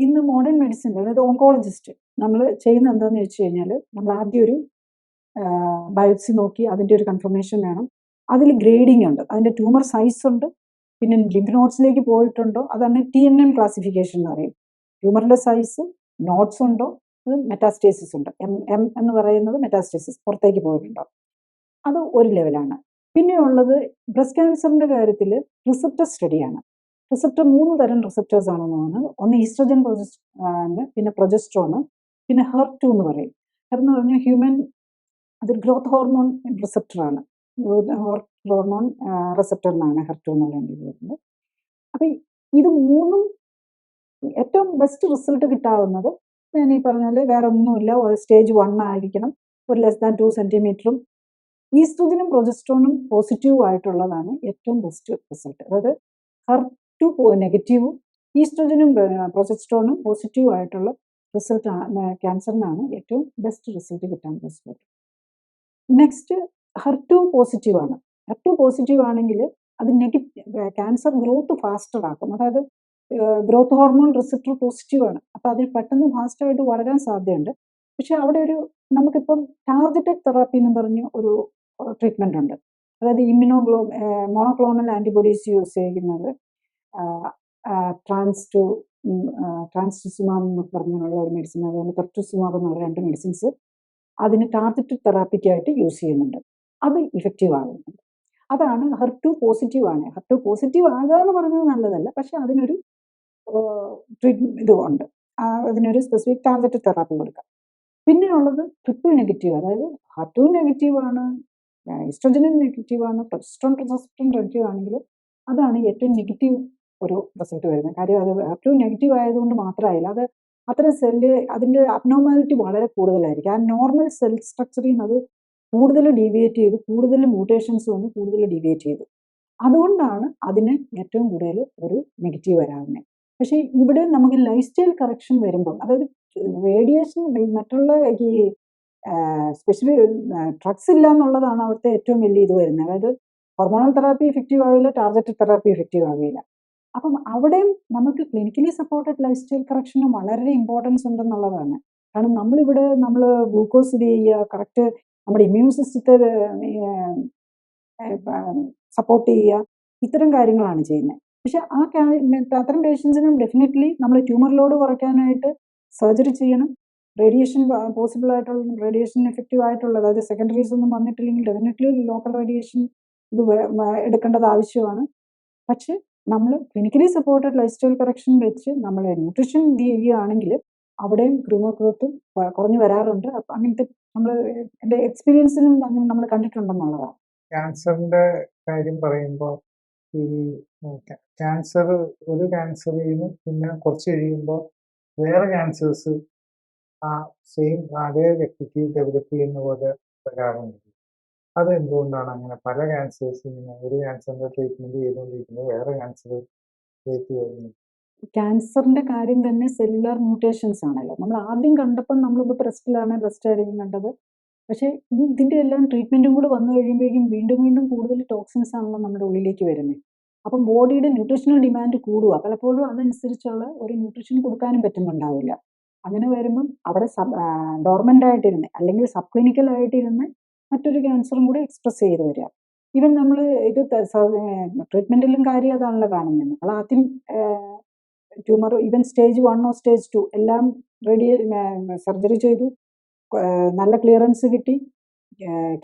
ഇന്ന് മോഡേൺ മെഡിസിൻ, അതായത് ഓങ്കോളജിസ്റ്റ് നമ്മൾ ചെയ്യുന്ന എന്താണെന്ന് വെച്ച് കഴിഞ്ഞാൽ നമ്മൾ ആദ്യം ഒരു ബയോപ്സി നോക്കി അതിൻ്റെ ഒരു കൺഫർമേഷൻ വേണം. അതിൽ ഗ്രേഡിംഗ് ഉണ്ട്, അതിൻ്റെ ട്യൂമർ സൈസ് ഉണ്ട്, പിന്നെ ലിംഫ് നോട്ട്സിലേക്ക് പോയിട്ടുണ്ടോ, അതാണ് TNM ക്ലാസിഫിക്കേഷൻ എന്ന് പറയും. ട്യൂമറിൻ്റെ സൈസ്, നോട്ട്സ് ഉണ്ടോ, അത് മെറ്റാസ്റ്റേസിസ് ഉണ്ട്. M എന്ന് പറയുന്നത് മെറ്റാസ്റ്റേസിസ്, പുറത്തേക്ക് പോയിട്ടുണ്ടോ, അത് ഒരു ലെവലാണ്. പിന്നെയുള്ളത് ബ്രസ്റ്റ് ക്യാൻസറിൻ്റെ കാര്യത്തിൽ റിസപ്റ്റർ സ്റ്റഡിയാണ്. റിസപ്റ്റർ 3 തരം റിസപ്റ്റേഴ്സ് ആണെന്ന് തോന്നുന്നത്. ഒന്ന് ഈസ്ട്രജൻ പിന്നെ പ്രൊജസ്ട്രോണ്, പിന്നെ HER2 എന്ന് പറയും. എന്ന് പറഞ്ഞാൽ ഹ്യൂമൻ, അത് ഗ്രോത്ത് ഹോർമോൺ റിസപ്റ്ററാണ്. ഹോർമോൺ റിസപ്റ്ററിനാണ് HER2 എന്നുള്ളത് വരുന്നത്. അപ്പം ഇത് 3ഉം ഏറ്റവും ബെസ്റ്റ് റിസൾട്ട് കിട്ടാവുന്നത് ഞാൻ ഈ പറഞ്ഞാൽ വേറെ ഒന്നുമില്ല, സ്റ്റേജ് 1 ആയിരിക്കണം, ഒരു <2 സെൻറ്റിമീറ്ററും ഈസ്ട്രജനും പ്രൊജസ്ട്രോണും പോസിറ്റീവ് ആയിട്ടുള്ളതാണ് ഏറ്റവും ബെസ്റ്റ് റിസൾട്ട്. അതായത് HER2 നെഗറ്റീവും ഈസ്ട്രജനും പ്രൊജസ്ട്രോണും പോസിറ്റീവ് ആയിട്ടുള്ള റിസൾട്ട് ക്യാൻസറിനാണ് ഏറ്റവും ബെസ്റ്റ് റിസൾട്ട് കിട്ടാൻ റിസൾട്ട്. നെക്സ്റ്റ് HER2 പോസിറ്റീവ് ആണ്. HER2 പോസിറ്റീവ് ആണെങ്കിൽ അത് ക്യാൻസർ ഗ്രോത്ത് ഫാസ്റ്റർ ആക്കും. അതായത് ഗ്രോത്ത് ഹോർമോൺ റിസപ്റ്റർ പോസിറ്റീവ് ആണ്. അപ്പോൾ അതിൽ പെട്ടെന്ന് ഫാസ്റ്റായിട്ട് വളരാൻ സാധ്യതയുണ്ട്. പക്ഷെ അവിടെ നമുക്കിപ്പം ടാർഗറ്റഡ് തെറാപ്പി എന്ന് പറഞ്ഞ് ഒരു ട്രീറ്റ്മെൻ്റ് ഉണ്ട്. അതായത് മോണോക്ലോണൽ ആൻറ്റിബോഡീസ് യൂസ് ചെയ്യുന്നത്, ട്രാൻസ്റ്റുസിമാബ് എന്ന് പറഞ്ഞുള്ള ഒരു മെഡിസിൻ, അതുപോലെ പെർട്ടുസിമാബ് എന്നുള്ള 2 മെഡിസിൻസ് അതിന് ടാർഗറ്റഡ് തെറാപ്പിക്കായിട്ട് യൂസ് ചെയ്യുന്നുണ്ട്. അത് ഇഫക്റ്റീവ് ആകുന്നുണ്ട്. അതാണ് HER2 പോസിറ്റീവ് ആണ്. HER2 പോസിറ്റീവ് ആകുക എന്ന് പറയുന്നത് നല്ലതല്ല, പക്ഷെ അതിനൊരു ഇതുണ്ട്, അതിനൊരു സ്പെസിഫിക് ടാർഗറ്റഡ് തെറാപ്പി കൊടുക്കാം. പിന്നെയുള്ളത് ട്രിപ്പിൾ നെഗറ്റീവ്, അതായത് HER2 നെഗറ്റീവാണ്, ഈസ്ട്രജനും നെഗറ്റീവാണ്, പ്രൊജസ്ട്രോൺ നെഗറ്റീവ് ആണെങ്കിൽ അതാണ് ഏറ്റവും നെഗറ്റീവ് ഒരു റിസൾട്ട് വരുന്നത്. കാര്യം അത് HER2 നെഗറ്റീവ് ആയതുകൊണ്ട് മാത്രമായില്ല, അത് അത്തരം സെല്ല് അതിൻ്റെ അബ്നോർമാലിറ്റി വളരെ കൂടുതലായിരിക്കും. ആ നോർമൽ സെൽ സ്ട്രക്ചറിൽ നിന്ന് അത് കൂടുതൽ ഡീവിയേറ്റ് ചെയ്ത്, കൂടുതൽ മ്യൂട്ടേഷൻസ് വന്ന് കൂടുതൽ ഡീവിയേറ്റ് ചെയ്തു. അതുകൊണ്ടാണ് അതിന് ഏറ്റവും കൂടുതൽ ഒരു നെഗറ്റീവ് വരാവുന്നത്. പക്ഷേ ഇവിടെ നമുക്ക് ലൈഫ് സ്റ്റൈൽ കറക്ഷൻ വരുമ്പോൾ, അതായത് റേഡിയേഷൻ മറ്റുള്ള ഈ സ്പെഷ്യലി ഡ്രഗ്സ് ഇല്ല എന്നുള്ളതാണ് അവിടുത്തെ ഏറ്റവും വലിയ ഇത് വരുന്നത്. അതായത് ഹോർമോണൽ തെറാപ്പി എഫക്റ്റീവ് ആവില്ല, ടാർഗറ്റഡ് തെറാപ്പി എഫക്റ്റീവ് ആവില്ല. അപ്പം അവിടെയും നമുക്ക് ക്ലിനിക്കലി സപ്പോർട്ടഡ് ലൈഫ് സ്റ്റൈൽ കറക്ഷന് വളരെ ഇമ്പോർട്ടൻസ് ഉണ്ടെന്നുള്ളതാണ്. കാരണം നമ്മൾ ഗ്ലൂക്കോസ് ഇത് ചെയ്യുക, കറക്റ്റ് നമ്മുടെ ഇമ്മ്യൂൺ സിസ്റ്റത്തെ സപ്പോർട്ട് ചെയ്യുക, ഇത്തരം കാര്യങ്ങളാണ് ചെയ്യുന്നത്. പക്ഷെ അത്തരം പേഷ്യൻസിനും ഡെഫിനറ്റ്ലി നമ്മൾ ട്യൂമർ ലോഡ് കുറയ്ക്കാനായിട്ട് സർജറി ചെയ്യണം. റേഡിയേഷൻ പോസിബിൾ ആയിട്ടുള്ള റേഡിയേഷൻ എഫക്റ്റീവ് ആയിട്ടുള്ള, അതായത് സെക്കൻഡറീസ് ഒന്നും വന്നിട്ടില്ലെങ്കിൽ ഡെഫിനറ്റ്ലി ലോക്കൽ റേഡിയേഷൻ ഇത് എടുക്കേണ്ടത് ആവശ്യമാണ്. പക്ഷെ നമ്മൾ clinically supported life style correction വെച്ച് നമ്മൾ ന്യൂട്രീഷൻ ചെയ്യുകയാണെങ്കിൽ അവിടെയും ട്യൂമർ ഗ്രോത്ത് കുറഞ്ഞു വരാറുണ്ട്. അപ്പം അങ്ങനത്തെ എൻ്റെ എക്സ്പീരിയൻസിനും അങ്ങനെ നമ്മൾ കണ്ടിട്ടുണ്ടെന്നുള്ളതാണ്. ക്യാൻസറിന്റെ കാര്യം പറയുമ്പോൾ ഈ ക്യാൻസർ ഒരു ക്യാൻസറിൽ നിന്ന് പിന്നെ കുറച്ച് കഴിയുമ്പോൾ വേറെ ക്യാൻസേഴ്സ് ആ സെയിം അതേ വ്യക്തിക്ക് ഡെവലപ്പ് ചെയ്യുന്ന പോലെ വരാറുണ്ട്. അത് എന്തുകൊണ്ടാണ് അങ്ങനെ? പല ക്യാൻസേഴ്സ് ഇങ്ങനെ ഒരു ക്യാൻസറിന്റെ ട്രീറ്റ്മെന്റ് ചെയ്തുകൊണ്ടിരിക്കുന്നത് വേറെ ക്യാൻസറിലേക്ക് വരുന്നു. ക്യാൻസറിന്റെ കാര്യം തന്നെ സെല്ലുലാർ മ്യൂട്ടേഷൻസ് ആണല്ലോ. നമ്മൾ ആദ്യം കണ്ടപ്പോൾ നമ്മളിപ്പോൾ ബ്രസ്റ്റിലാണ്, ബ്രസ്റ്റ് ആയിരിക്കും കണ്ടത്. പക്ഷേ ഇതിൻ്റെ എല്ലാം ട്രീറ്റ്മെൻറ്റും കൂടെ വന്നു കഴിയുമ്പോഴേക്കും വീണ്ടും കൂടുതൽ ടോക്സിൻസ് ആണല്ലോ നമ്മുടെ ഉള്ളിലേക്ക് വരുന്നത്. അപ്പം ബോഡിയുടെ ന്യൂട്രീഷണൽ ഡിമാൻഡ് കൂടുക. പലപ്പോഴും അതനുസരിച്ചുള്ള ഒരു ന്യൂട്രീഷൻ കൊടുക്കാനും പറ്റുന്നുണ്ടാവില്ല. അങ്ങനെ വരുമ്പം അവിടെ ഡോർമെൻ്റ് ആയിട്ടിരുന്ന് അല്ലെങ്കിൽ സബ് ക്ലിനിക്കൽ ആയിട്ടിരുന്ന് മറ്റൊരു ക്യാൻസറും കൂടി എക്സ്പ്രസ് ചെയ്ത് വരിക. ഈവൻ നമ്മൾ ഇത് ട്രീറ്റ്മെൻറ്റിലും കാര്യം അതാണല്ലോ കാണുന്നത്. നമ്മൾ ആദ്യം ട്യൂമർ ഈവൻ സ്റ്റേജ് 1 സ്റ്റേജ് 2 എല്ലാം സർജറി ചെയ്തു, നല്ല ക്ലിയറൻസ് കിട്ടി.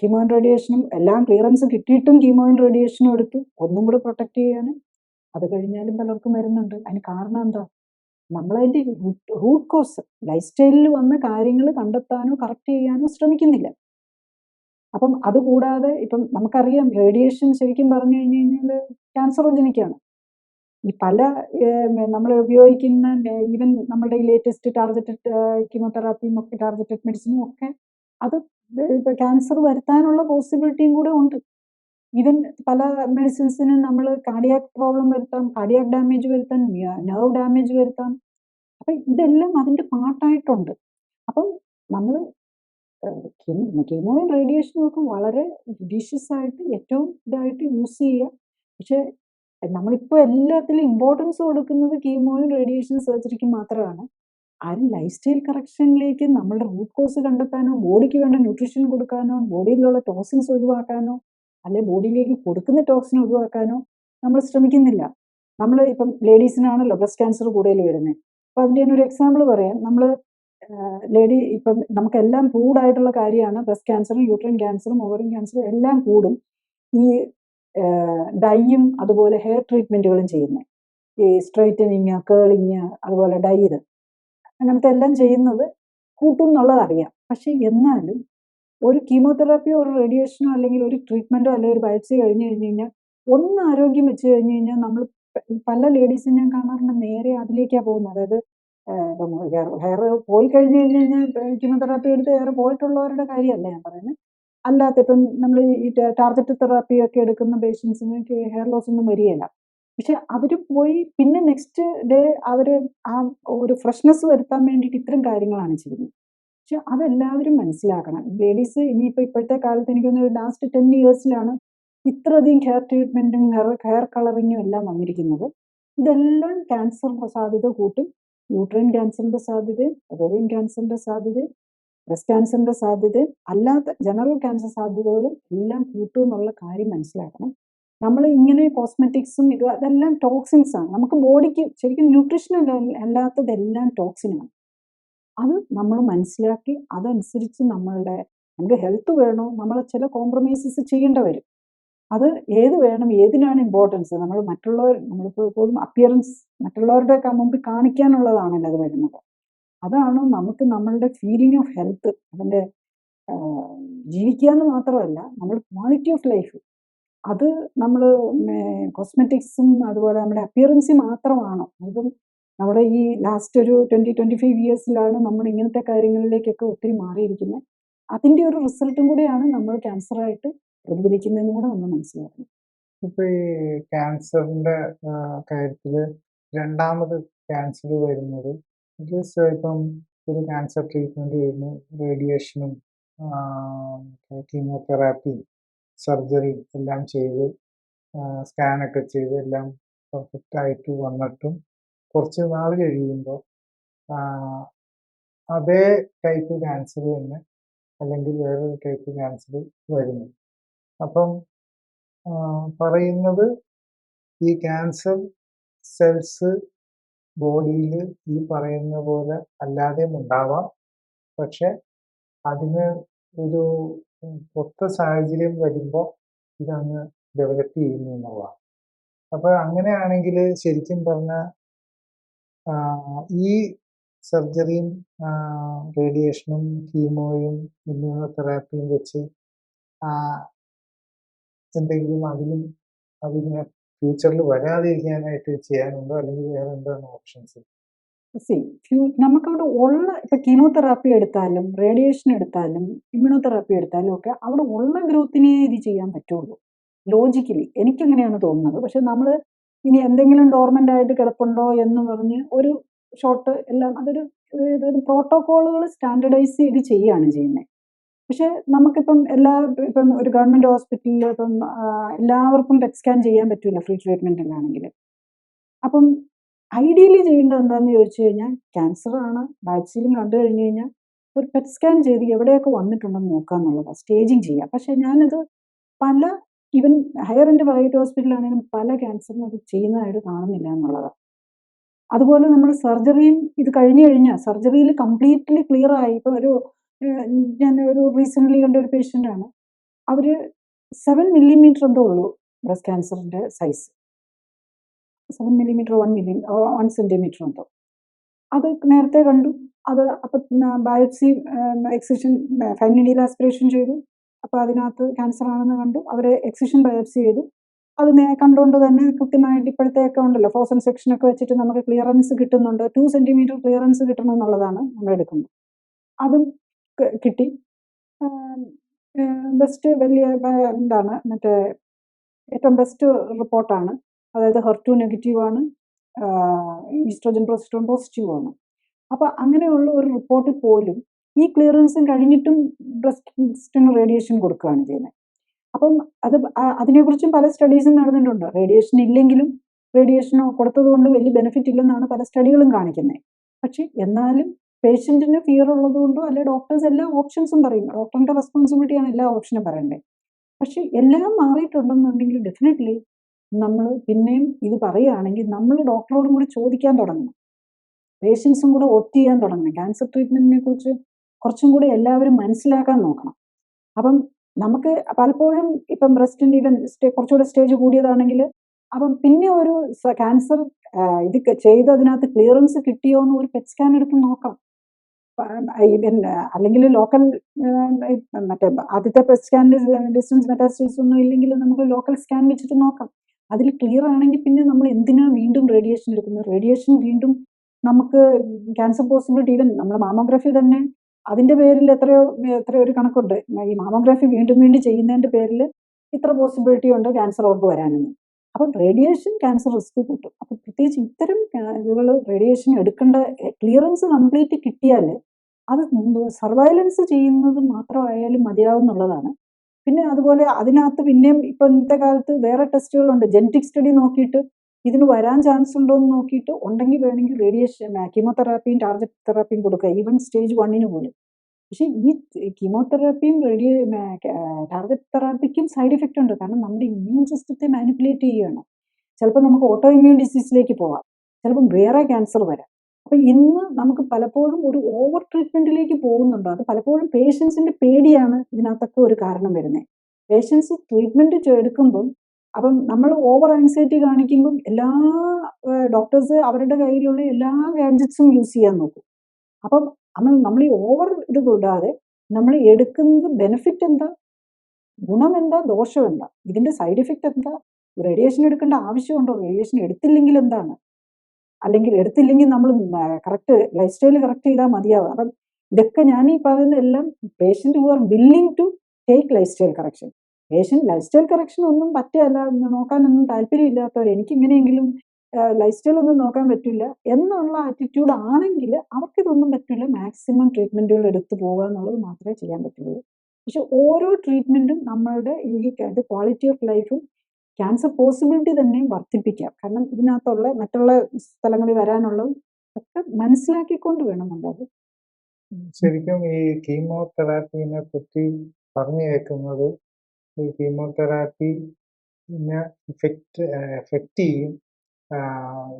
കീമോയിൻ റേഡിയേഷനും എല്ലാം ക്ലിയറൻസ് കിട്ടിയിട്ടും കീമോയിൻ റേഡിയേഷനും എടുത്തു, ഒന്നും കൂടി പ്രൊട്ടക്ട് ചെയ്യാൻ. അത് കഴിഞ്ഞാലും പലർക്കും വരുന്നുണ്ട്. അതിന് കാരണം എന്താ? നമ്മളതിൻ്റെ റൂട്ട് കോസ് ലൈഫ് സ്റ്റൈലിൽ വന്ന കാര്യങ്ങൾ കണ്ടെത്താനോ കറക്റ്റ് ചെയ്യാനോ ശ്രമിക്കുന്നില്ല. അപ്പം അതുകൂടാതെ ഇപ്പം നമുക്കറിയാം റേഡിയേഷൻ ശരിക്കും പറഞ്ഞു കഴിഞ്ഞ് കഴിഞ്ഞാൽ ക്യാൻസറോജനിക്കാണ്. ഈ പല നമ്മൾ ഉപയോഗിക്കുന്ന ഈവൻ നമ്മുടെ ഈ ലേറ്റസ്റ്റ് ടാർഗറ്റഡ് കീമോതെറാപ്പിയും ഒക്കെ ടാർഗറ്റഡ് മെഡിസിനും ഒക്കെ അത് ക്യാൻസർ വരുത്താനുള്ള പോസിബിലിറ്റിയും കൂടെ ഉണ്ട്. ഈവൻ പല മെഡിസിൻസിനും നമ്മൾ കാർഡിയാക് പ്രോബ്ലം വരുത്താം, കാർഡിയാക് ഡാമേജ് വരുത്താം, നെർവ് ഡാമേജ് വരുത്താം. അപ്പം ഇതെല്ലാം അതിൻ്റെ പാർട്ടായിട്ടുണ്ട്. അപ്പം നമ്മൾ കീമോയും റേഡിയേഷനും ഒക്കെ വളരെ ജുഡീഷ്യസ് ആയിട്ട് ഏറ്റവും ഇതായിട്ട് യൂസ് ചെയ്യുക. പക്ഷേ നമ്മളിപ്പോൾ എല്ലാത്തിലും ഇമ്പോർട്ടൻസ് കൊടുക്കുന്നത് കീമോയും റേഡിയേഷൻ സർജറിക്ക് മാത്രമാണ്. ആരും ലൈഫ് സ്റ്റൈൽ കറക്ഷനിലേക്ക് നമ്മളുടെ റൂട്ട് കോസ് കണ്ടെത്താനോ ബോഡിക്ക് വേണ്ട ന്യൂട്രീഷൻ കൊടുക്കാനോ ബോഡിയിലുള്ള ടോക്സിൻസ് ഒഴിവാക്കാനോ അല്ലെങ്കിൽ ബോഡിയിലേക്ക് കൊടുക്കുന്ന ടോക്സിൻ ഒഴിവാക്കാനോ നമ്മൾ ശ്രമിക്കുന്നില്ല. നമ്മൾ ഇപ്പം ലേഡീസിനാണല്ലോ ബ്രസ്റ്റ് ക്യാൻസർ കൂടുതൽ വരുന്നത്. അപ്പം അതിൻ്റെ ഒരു എക്സാമ്പിൾ പറയാം. നമ്മൾ ഇപ്പം നമുക്കെല്ലാം കൂടായിട്ടുള്ള കാര്യമാണ് ബ്രസ്റ്റ് ക്യാൻസറും യൂട്രൈൻ ക്യാൻസറും ഓവറിൻ ക്യാൻസറും എല്ലാം കൂടും ഈ ഡൈയും അതുപോലെ ഹെയർ ട്രീറ്റ്മെൻറ്റുകളും ചെയ്യുന്നത്. ഈ സ്ട്രൈറ്റനിങ്, കേളിങ്, അതുപോലെ ഡൈത് അങ്ങനത്തെ എല്ലാം ചെയ്യുന്നത് കൂട്ടും എന്നുള്ളത് അറിയാം. പക്ഷെ എന്നാലും ഒരു കീമോതെറാപ്പിയോ ഒരു റേഡിയേഷനോ അല്ലെങ്കിൽ ഒരു ട്രീറ്റ്മെൻറ്റോ അല്ലെങ്കിൽ ഒരു ബയോപ്സി കഴിഞ്ഞ് കഴിഞ്ഞാൽ ഒന്ന് ആരോഗ്യം വെച്ച് കഴിഞ്ഞ് കഴിഞ്ഞാൽ നമ്മൾ പല ലേഡീസിനും ഞാൻ കാണാറുണ്ട് നേരെ അതിലേക്കാണ് പോകുന്നത്. അതായത് ഹെയർ പോയി കഴിഞ്ഞ് കഴിഞ്ഞാൽ കീമോതെറാപ്പി എടുത്ത് ഹെയർ പോയിട്ടുള്ളവരുടെ കാര്യമല്ല ഞാൻ പറയുന്നത്. അല്ലാത്ത ഇപ്പം നമ്മൾ ഈ ടാർഗറ്റ് തെറാപ്പി ഒക്കെ എടുക്കുന്ന പേഷ്യൻസിന് ഹെയർ ലോസ് ഒന്നും വരികയില്ല. പക്ഷെ അവർ പോയി പിന്നെ നെക്സ്റ്റ് ഡേ അവർ ആ ഒരു ഫ്രഷ്നെസ് വരുത്താൻ വേണ്ടിയിട്ട് ഇത്തരം കാര്യങ്ങളാണ് ചെയ്യുന്നത്. പക്ഷെ അതെല്ലാവരും മനസ്സിലാക്കണം. ലേഡീസ് ഇനിയിപ്പോൾ ഇപ്പോഴത്തെ കാലത്ത് എനിക്കൊന്ന് ലാസ്റ്റ് 10 ഇയേഴ്സിലാണ് ഇത്രയധികം ഹെയർ ട്രീറ്റ്മെൻറ്റും ഹെയർ കളറിങ്ങും എല്ലാം വന്നിരിക്കുന്നത്. ഇതെല്ലാം ക്യാൻസർ സാധ്യത കൂട്ടും. യൂട്രൈൻ ക്യാൻസറിൻ്റെ സാധ്യതയും ഒവേറിയൻ ക്യാൻസറിൻ്റെ സാധ്യതയും ബ്രസ്റ്റ് ക്യാൻസറിൻ്റെ സാധ്യതയും അല്ലാത്ത ജനറൽ ക്യാൻസർ സാധ്യതകളും എല്ലാം കൂട്ടും എന്നുള്ള കാര്യം മനസ്സിലാക്കണം. നമ്മൾ ഇങ്ങനെ കോസ്മെറ്റിക്സും അതെല്ലാം ടോക്സിൻസ് ആണ്. നമുക്ക് ബോഡിക്ക് ശരിക്കും ന്യൂട്രീഷൻ അല്ലാത്തതെല്ലാം ടോക്സിനാണ്. അത് നമ്മൾ മനസ്സിലാക്കി അതനുസരിച്ച് നമുക്ക് ഹെൽത്ത് വേണോ നമ്മൾ ചില കോംപ്രമൈസസ് ചെയ്യേണ്ടി വരും. അത് ഏത് വേണം, ഏതിനാണ് ഇമ്പോർട്ടൻസ്, നമ്മളിപ്പോൾ എപ്പോഴും അപ്പിയറൻസ് മറ്റുള്ളവരുടെ മുമ്പിൽ കാണിക്കാനുള്ളതാണല്ലോ അത് വരുന്നത്. അതാണ് നമുക്ക് നമ്മളുടെ ഫീലിംഗ് ഓഫ് ഹെൽത്ത്, അതിൻ്റെ ജീവിക്കുക എന്ന് മാത്രമല്ല നമ്മൾ ക്വാളിറ്റി ഓഫ് ലൈഫ്, അത് നമ്മൾ കോസ്മെറ്റിക്സും അതുപോലെ നമ്മുടെ അപ്പിയറൻസ് മാത്രമാണോ? അതിപ്പം നമ്മുടെ ഈ ലാസ്റ്റ് ഒരു 20-25 ഇയേഴ്സിലാണ് നമ്മൾ ഇങ്ങനത്തെ കാര്യങ്ങളിലേക്കൊക്കെ ഒത്തിരി മാറിയിരിക്കുന്നത്. അതിൻ്റെ ഒരു റിസൾട്ടും കൂടിയാണ് നമ്മൾ ക്യാൻസറായിട്ട് പ്രതിഫലിക്കുന്നതെന്ന് കൂടെ നമ്മൾ മനസ്സിലാക്കണം. ഇപ്പൊ ഈ ക്യാൻസറിന്റെ കാര്യത്തിൽ രണ്ടാമത് ക്യാൻസർ വരുന്നത് ഇപ്പം ഒരു ക്യാൻസർ ട്രീറ്റ്മെന്റ് ചെയ്യുന്നു, റേഡിയേഷനും കീമോതെറാപ്പിയും സർജറിയും എല്ലാം ചെയ്ത് സ്കാനൊക്കെ ചെയ്ത് എല്ലാം പെർഫെക്റ്റ് ആയിട്ട് വന്നിട്ടും കുറച്ച് നാൾ കഴിയുമ്പോൾ അതേ ടൈപ്പ് ക്യാൻസർ തന്നെ അല്ലെങ്കിൽ വേറൊരു ടൈപ്പ് ക്യാൻസർ വരുന്നു. അപ്പം പറയുന്നത് ഈ ക്യാൻസർ സെൽസ് ബോഡിയിൽ ഈ പറയുന്ന പോലെ അല്ലാതെയും ഉണ്ടാവാം. പക്ഷെ അതിന് ഒരു ഒത്ത സാഹചര്യം വരുമ്പോൾ ഇതങ്ങ് ഡെവലപ്പ് ചെയ്യുന്നു എന്നുള്ളതാണ്. അപ്പോൾ അങ്ങനെയാണെങ്കിൽ ശരിക്കും പറഞ്ഞാൽ ഈ സർജറിയും റേഡിയേഷനും കീമോയും ഇമ്മ്യൂണോതെറാപ്പിയും വെച്ച് എന്തെങ്കിലും അതിന് ഫ്യൂച്ചറിൽ വരാതിരിക്കാനായിട്ട് ചെയ്യാനുണ്ടോ, അല്ലെങ്കിൽ വേറെ എന്താണ് ഓപ്ഷൻസ്? നമുക്കവിടെ ഉള്ള ഇപ്പൊ കീമോതെറാപ്പി എടുത്താലും റേഡിയേഷൻ എടുത്താലും ഇമ്മ്യൂണോതെറാപ്പി എടുത്താലും ഒക്കെ അവിടെ ഉള്ള ഗ്രോത്തിനെ ഇത് ചെയ്യാൻ പറ്റുള്ളൂ ലോജിക്കലി, എനിക്കങ്ങനെയാണ് തോന്നുന്നത്. പക്ഷെ നമ്മൾ ഇനി എന്തെങ്കിലും ഡോർമെന്റ് ആയിട്ട് കിടപ്പുണ്ടോ എന്ന് പറഞ്ഞ് ഒരു ഷോട്ട് എല്ലാം അതൊരു പ്രോട്ടോകോളുകൾ സ്റ്റാൻഡർഡൈസ് ചെയ്ത് ചെയ്യുകയാണ് ചെയ്യുന്നത്. പക്ഷെ നമുക്കിപ്പം ഇപ്പം ഒരു ഗവൺമെന്റ് ഹോസ്പിറ്റലിൽ ഇപ്പം എല്ലാവർക്കും പെറ്റ് സ്കാൻ ചെയ്യാൻ പറ്റില്ല ഫ്രീ ട്രീറ്റ്മെന്റിലാണെങ്കിൽ. അപ്പം ഐഡിയലി ചെയ്യേണ്ടത് എന്താണെന്ന് ചോദിച്ചു കഴിഞ്ഞാൽ ക്യാൻസർ ആണ് ബയോപ്സിയിലും കണ്ടു കഴിഞ്ഞു കഴിഞ്ഞാൽ ഒരു പെറ്റ് സ്കാൻ ചെയ്ത് എവിടെയൊക്കെ വന്നിട്ടുണ്ടെന്ന് നോക്കുക എന്നുള്ളതാണ്, സ്റ്റേജിങ് ചെയ്യുക. പക്ഷെ ഞാനത് പല ഈവൻ ഹയർ എൻഡ് പ്രൈവറ്റ് ഹോസ്പിറ്റലാണെങ്കിലും പല ക്യാൻസറിനും അത് ചെയ്യുന്നതായിട്ട് കാണുന്നില്ല എന്നുള്ളതാണ്. അതുപോലെ നമ്മൾ സർജറിയും ഇത് കഴിഞ്ഞു കഴിഞ്ഞാൽ സർജറിയിൽ കംപ്ലീറ്റ്ലി ക്ലിയർ ആയി. ഇപ്പം ഞാൻ ഒരു റീസെൻ്റ്ലി കണ്ട ഒരു പേഷ്യൻ്റാണ്, അവർ 7 millimeter എന്തോ ഉള്ളൂ ബ്രസ്റ്റ് ക്യാൻസറിൻ്റെ സൈസ്, 7 millimeter 1 centimeter എന്തോ. അത് നേരത്തെ കണ്ടു. അത് അപ്പം biopsy excision fine needle aspiration ചെയ്തു. അപ്പോൾ അതിനകത്ത് ക്യാൻസർ ആണെന്ന് കണ്ടു. അവരെ എക്സിഷൻ ബയോപ്സി ചെയ്തു. അത് കണ്ടുകൊണ്ട് തന്നെ കൃത്യമായിട്ട് ഇപ്പോഴത്തെയൊക്കെ ഉണ്ടല്ലോ ഫ്രോസൺ സെക്ഷനൊക്കെ വെച്ചിട്ട് നമുക്ക് ക്ലിയറൻസ് കിട്ടുന്നുണ്ട്. 2 centimeter ക്ലിയറൻസ് കിട്ടണം എന്നുള്ളതാണ് നമ്മൾ എടുക്കുന്നത്. അതും കിട്ടി. ബെസ്റ്റ് വലിയ എന്താണ് മറ്റേ ഏറ്റവും ബെസ്റ്റ് റിപ്പോർട്ടാണ്. അതായത് HER2 നെഗറ്റീവാണ്, ഈസ്ട്രോജൻ പ്രൊജസ്ട്രോൺ പോസിറ്റീവാണ്. അപ്പോൾ അങ്ങനെയുള്ള ഒരു റിപ്പോർട്ടിൽ പോലും ഈ ക്ലിയറൻസും കഴിഞ്ഞിട്ടും ബ്രസ്റ്റിന് റേഡിയേഷൻ കൊടുക്കുകയാണ് ചെയ്യുന്നത്. അപ്പം അതിനെക്കുറിച്ചും പല സ്റ്റഡീസും നടന്നിട്ടുണ്ട്. റേഡിയേഷൻ ഇല്ലെങ്കിലും റേഡിയേഷനോ കൊടുത്തതുകൊണ്ട് വലിയ ബെനിഫിറ്റ് ഇല്ലെന്നാണ് പല സ്റ്റഡികളും കാണിക്കുന്നത്. പക്ഷെ എന്നാലും പേഷ്യൻറ്റിന് ഫിയർ ഉള്ളതുകൊണ്ടോ അല്ലെ ഡോക്ടേഴ്സ് എല്ലാ ഓപ്ഷൻസും പറയും. ഡോക്ടറിൻ്റെ റെസ്പോൺസിബിലിറ്റിയാണ് എല്ലാ ഓപ്ഷനും പറയേണ്ടത്. പക്ഷെ എല്ലാം മാറിയിട്ടുണ്ടെന്നുണ്ടെങ്കിൽ ഡെഫിനറ്റ്ലി നമ്മൾ പിന്നെയും ഇത് പറയുകയാണെങ്കിൽ നമ്മൾ ഡോക്ടറോടും കൂടി ചോദിക്കാൻ തുടങ്ങണം, പേഷ്യൻസും കൂടെ ഓപ്റ്റ് ചെയ്യാൻ തുടങ്ങണം. ക്യാൻസർ ട്രീറ്റ്മെൻറ്റിനെ കുറിച്ച് കുറച്ചും കൂടി എല്ലാവരും മനസ്സിലാക്കാൻ നോക്കണം. അപ്പം നമുക്ക് പലപ്പോഴും ഇപ്പം ബ്രസ്റ്റിൻ്റെ ഈവൻ കുറച്ചുകൂടെ സ്റ്റേജ് കൂടിയതാണെങ്കിൽ അപ്പം പിന്നെ ഒരു ക്യാൻസർ ഇത് ചെയ്ത് അതിനകത്ത് ക്ലിയറൻസ് കിട്ടിയോ എന്ന് ഒരു പെറ്റ് സ്കാൻ എടുത്ത് നോക്കാം. അല്ലെങ്കിൽ ലോക്കൽ മറ്റേ ആദ്യത്തെ പെറ്റ് സ്കാനിൻ്റെ ഡിസ്റ്റൻസ് മെറ്റാസ്റ്റേസിസ് ഒന്നും ഇല്ലെങ്കിൽ നമുക്ക് ലോക്കൽ സ്കാൻ വെച്ചിട്ട് നോക്കാം. അതിൽ ക്ലിയർ ആണെങ്കിൽ പിന്നെ നമ്മൾ എന്തിനാണ് വീണ്ടും റേഡിയേഷൻ എടുക്കുന്നത്? റേഡിയേഷൻ വീണ്ടും നമുക്ക് ക്യാൻസർ പോസിബിലിറ്റി ഈവൻ നമ്മൾ മാമോഗ്രാഫി തന്നെ അതിൻ്റെ പേരിൽ എത്രയോ ഒരു കണക്കുണ്ട്. ഈ മാമോഗ്രാഫി വീണ്ടും വീണ്ടും ചെയ്യുന്നതിൻ്റെ പേരിൽ ഇത്ര പോസിബിലിറ്റി ഉണ്ട് ക്യാൻസർ അവർക്ക് വരാനെന്ന്. അപ്പം റേഡിയേഷൻ ക്യാൻസർ റിസ്ക് കൂട്ടും. അപ്പം പ്രത്യേകിച്ച് ഇത്തരം ഇതുകൾ റേഡിയേഷൻ എടുക്കേണ്ട ക്ലിയറൻസ് കംപ്ലീറ്റ് കിട്ടിയാൽ അത് സർവൈലൻസ് ചെയ്യുന്നത് മാത്രമായാലും മതിയാവും എന്നുള്ളതാണ്. പിന്നെ അതുപോലെ അതിനകത്ത് പിന്നെയും ഇപ്പം ഇന്നത്തെ കാലത്ത് വേറെ ടെസ്റ്റുകളുണ്ട്. ജെനറ്റിക് സ്റ്റഡി നോക്കിയിട്ട് ഇതിന് വരാൻ ചാൻസ് ഉണ്ടോ എന്ന് നോക്കിയിട്ട് ഉണ്ടെങ്കിൽ വേണമെങ്കിൽ റേഡിയേഷൻ കീമോതെറാപ്പിയും ടാർഗറ്റ് തെറാപ്പിയും കൊടുക്കുക, ഈവൻ സ്റ്റേജ് 1 പോലും. പക്ഷേ ഈ കീമോതെറാപ്പിയും ടാർഗറ്റ് തെറാപ്പിക്കും സൈഡ് ഇഫക്റ്റ് ഉണ്ട്. കാരണം നമ്മുടെ ഇമ്മ്യൂൺ സിസ്റ്റത്തെ മാനിപ്പുലേറ്റ് ചെയ്യുകയാണ്. ചിലപ്പോൾ നമുക്ക് ഓട്ടോ ഇമ്മ്യൂൺ ഡിസീസിലേക്ക് പോവാം, ചിലപ്പം വേറെ ക്യാൻസർ വരാം. അപ്പം ഇന്ന് നമുക്ക് പലപ്പോഴും ഒരു ഓവർ ട്രീറ്റ്മെൻറ്റിലേക്ക് പോകുന്നുണ്ട്. അത് പലപ്പോഴും പേഷ്യൻസിൻ്റെ പേടിയാണ് ഇതിനകത്തൊക്കെ ഒരു കാരണം വരുന്നത്. പേഷ്യൻസ് ട്രീറ്റ്മെൻറ്റ് എടുക്കുമ്പം അപ്പം നമ്മൾ ഓവർ ആൻസൈറ്റി കാണിക്കുമ്പം എല്ലാ ഡോക്ടേഴ്സ് അവരുടെ കയ്യിലുള്ള എല്ലാ ഗാഡ്ജറ്റ്സും യൂസ് ചെയ്യാൻ നോക്കും. അപ്പം നമ്മൾ ഈ ഓവർ ഇത് കൂടാതെ നമ്മൾ എടുക്കുന്നത് ബെനിഫിറ്റ് എന്താ, ഗുണം എന്താ, ദോഷം എന്താ, ഇതിൻ്റെ സൈഡ് എഫക്റ്റ് എന്താ, റേഡിയേഷൻ എടുക്കേണ്ട ആവശ്യമുണ്ടോ, റേഡിയേഷൻ എടുത്തില്ലെങ്കിൽ എന്താണ്, അല്ലെങ്കിൽ എടുത്തില്ലെങ്കിൽ നമ്മൾ കറക്റ്റ് ലൈഫ് സ്റ്റൈൽ കറക്റ്റ് ചെയ്താൽ മതിയാവും. അപ്പം ഇതൊക്കെ ഞാൻ ഈ പറയുന്ന എല്ലാം patient who are willing to take lifestyle correction. Patient lifestyle correction ഒന്നും പറ്റുകയല്ല, നോക്കാനൊന്നും താല്പര്യമില്ലാത്തവർ എനിക്കിങ്ങനെയെങ്കിലും ലൈഫ് സ്റ്റൈൽ ഒന്നും നോക്കാൻ പറ്റില്ല എന്നുള്ള ആറ്റിറ്റ്യൂഡ് ആണെങ്കിൽ അവർക്കിതൊന്നും പറ്റില്ല. മാക്സിമം ട്രീറ്റ്മെൻറ്റുകൾ എടുത്തു പോകുക എന്നുള്ളത് മാത്രമേ ചെയ്യാൻ പറ്റുള്ളൂ. പക്ഷെ ഓരോ ട്രീറ്റ്മെൻറ്റും നമ്മളുടെ ഈ ക്വാളിറ്റി ഓഫ് ലൈഫും ക്യാൻസർ പോസിബിലിറ്റി തന്നെ വർദ്ധിപ്പിക്കാം. കാരണം ഇതിനകത്തുള്ള മറ്റുള്ള സ്ഥലങ്ങളിൽ വരാനുള്ളതും ഒക്കെ മനസ്സിലാക്കിക്കൊണ്ട് വേണം നമ്മളത്. ശരിക്കും ഈ കീമോതെറാപ്പിനെ പറ്റി പറഞ്ഞു കേൾക്കുന്നത് ഈ കീമോതെറാപ്പിനെ എഫക്റ്റ് ചെയ്യും.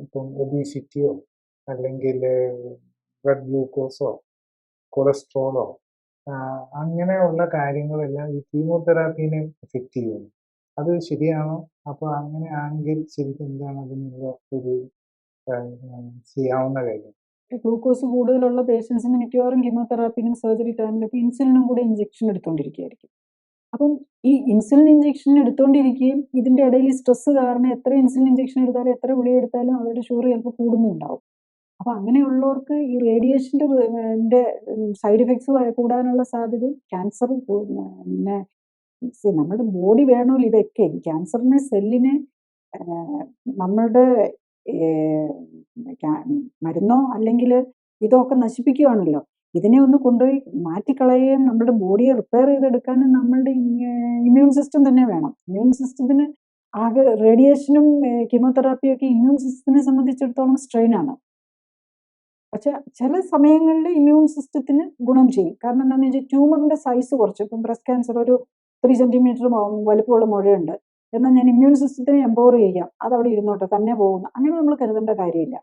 ഇപ്പം ഒബീസിറ്റിയോ അല്ലെങ്കിൽ ബ്ലഡ് ഗ്ലൂക്കോസോ കൊളസ്ട്രോളോ അങ്ങനെയുള്ള കാര്യങ്ങളെല്ലാം ഈ കീമോതെറാപ്പിനെ എഫക്റ്റ് ചെയ്യുന്നു. അത് ശരിയാണോ? അപ്പോൾ അങ്ങനെ ആണെങ്കിൽ ശരിക്കും എന്താണ് അതിനുള്ള ഒരു ചെയ്യാവുന്ന കാര്യം? ഗ്ലൂക്കോസ് കൂടുതലുള്ള പേഷ്യൻസിന് മിക്കവാറും കീമോതെറാപ്പിനും സർജറി ടൈമിലൊക്കെ ഇൻസുലിനും കൂടെ ഇഞ്ചെക്ഷൻ എടുത്തുകൊണ്ടിരിക്കുകയായിരിക്കും. അപ്പം ഈ ഇൻസുലിൻ ഇഞ്ചെക്ഷൻ എടുത്തുകൊണ്ടിരിക്കുകയും ഇതിൻ്റെ ഇടയിൽ സ്ട്രെസ് കാരണം എത്ര ഇൻസുലിൻ ഇഞ്ചെക്ഷൻ എടുത്താലും എത്ര ഗുളിക എടുത്താലും അവരുടെ ഷുഗർ ചിലപ്പോൾ കൂടുന്നുണ്ടാവും. അപ്പോൾ അങ്ങനെയുള്ളവർക്ക് ഈ റേഡിയേഷൻ്റെ സൈഡ് എഫക്ട്സ് കൂടാനുള്ള സാധ്യത ക്യാൻസർ പിന്നെ നമ്മുടെ ബോഡി വേണമല്ലോ ഇതൊക്കെ. ക്യാൻസറിനെ സെല്ലിനെ നമ്മളുടെ മരുന്നോ അല്ലെങ്കിൽ ഇതൊക്കെ നശിപ്പിക്കുകയാണല്ലോ. ഇതിനെ ഒന്ന് കൊണ്ടുപോയി മാറ്റിക്കളയുകയും നമ്മുടെ ബോഡിയെ റിപ്പയർ ചെയ്തെടുക്കാനും നമ്മളുടെ ഇമ്മ്യൂൺ സിസ്റ്റം തന്നെ വേണം. ഇമ്മ്യൂൺ സിസ്റ്റത്തിന് ആകെ റേഡിയേഷനും കീമോതെറാപ്പിയും ഒക്കെ ഇമ്മ്യൂൺ സിസ്റ്റത്തിനെ സംബന്ധിച്ചിടത്തോളം സ്ട്രെയിനാണ്. പക്ഷെ ചില സമയങ്ങളിൽ ഇമ്മ്യൂൺ സിസ്റ്റത്തിന് ഗുണം ചെയ്യും. കാരണം എന്താണെന്ന് വെച്ചാൽ ട്യൂമറിൻ്റെ സൈസ് കുറച്ച്, ഇപ്പം ബ്രസ്റ്റ് ക്യാൻസർ ഒരു 3 സെൻറ്റിമീറ്റർ വലുപ്പമുള്ള മുഴയുണ്ട്, എന്നാൽ ഞാൻ ഇമ്മ്യൂൺ സിസ്റ്റത്തിനെ എംപവർ ചെയ്യാം, അതവിടെ ഇരുന്നോട്ടെ തന്നെ പോകുന്നു, അങ്ങനെ നമ്മൾ കരുതേണ്ട കാര്യമില്ല.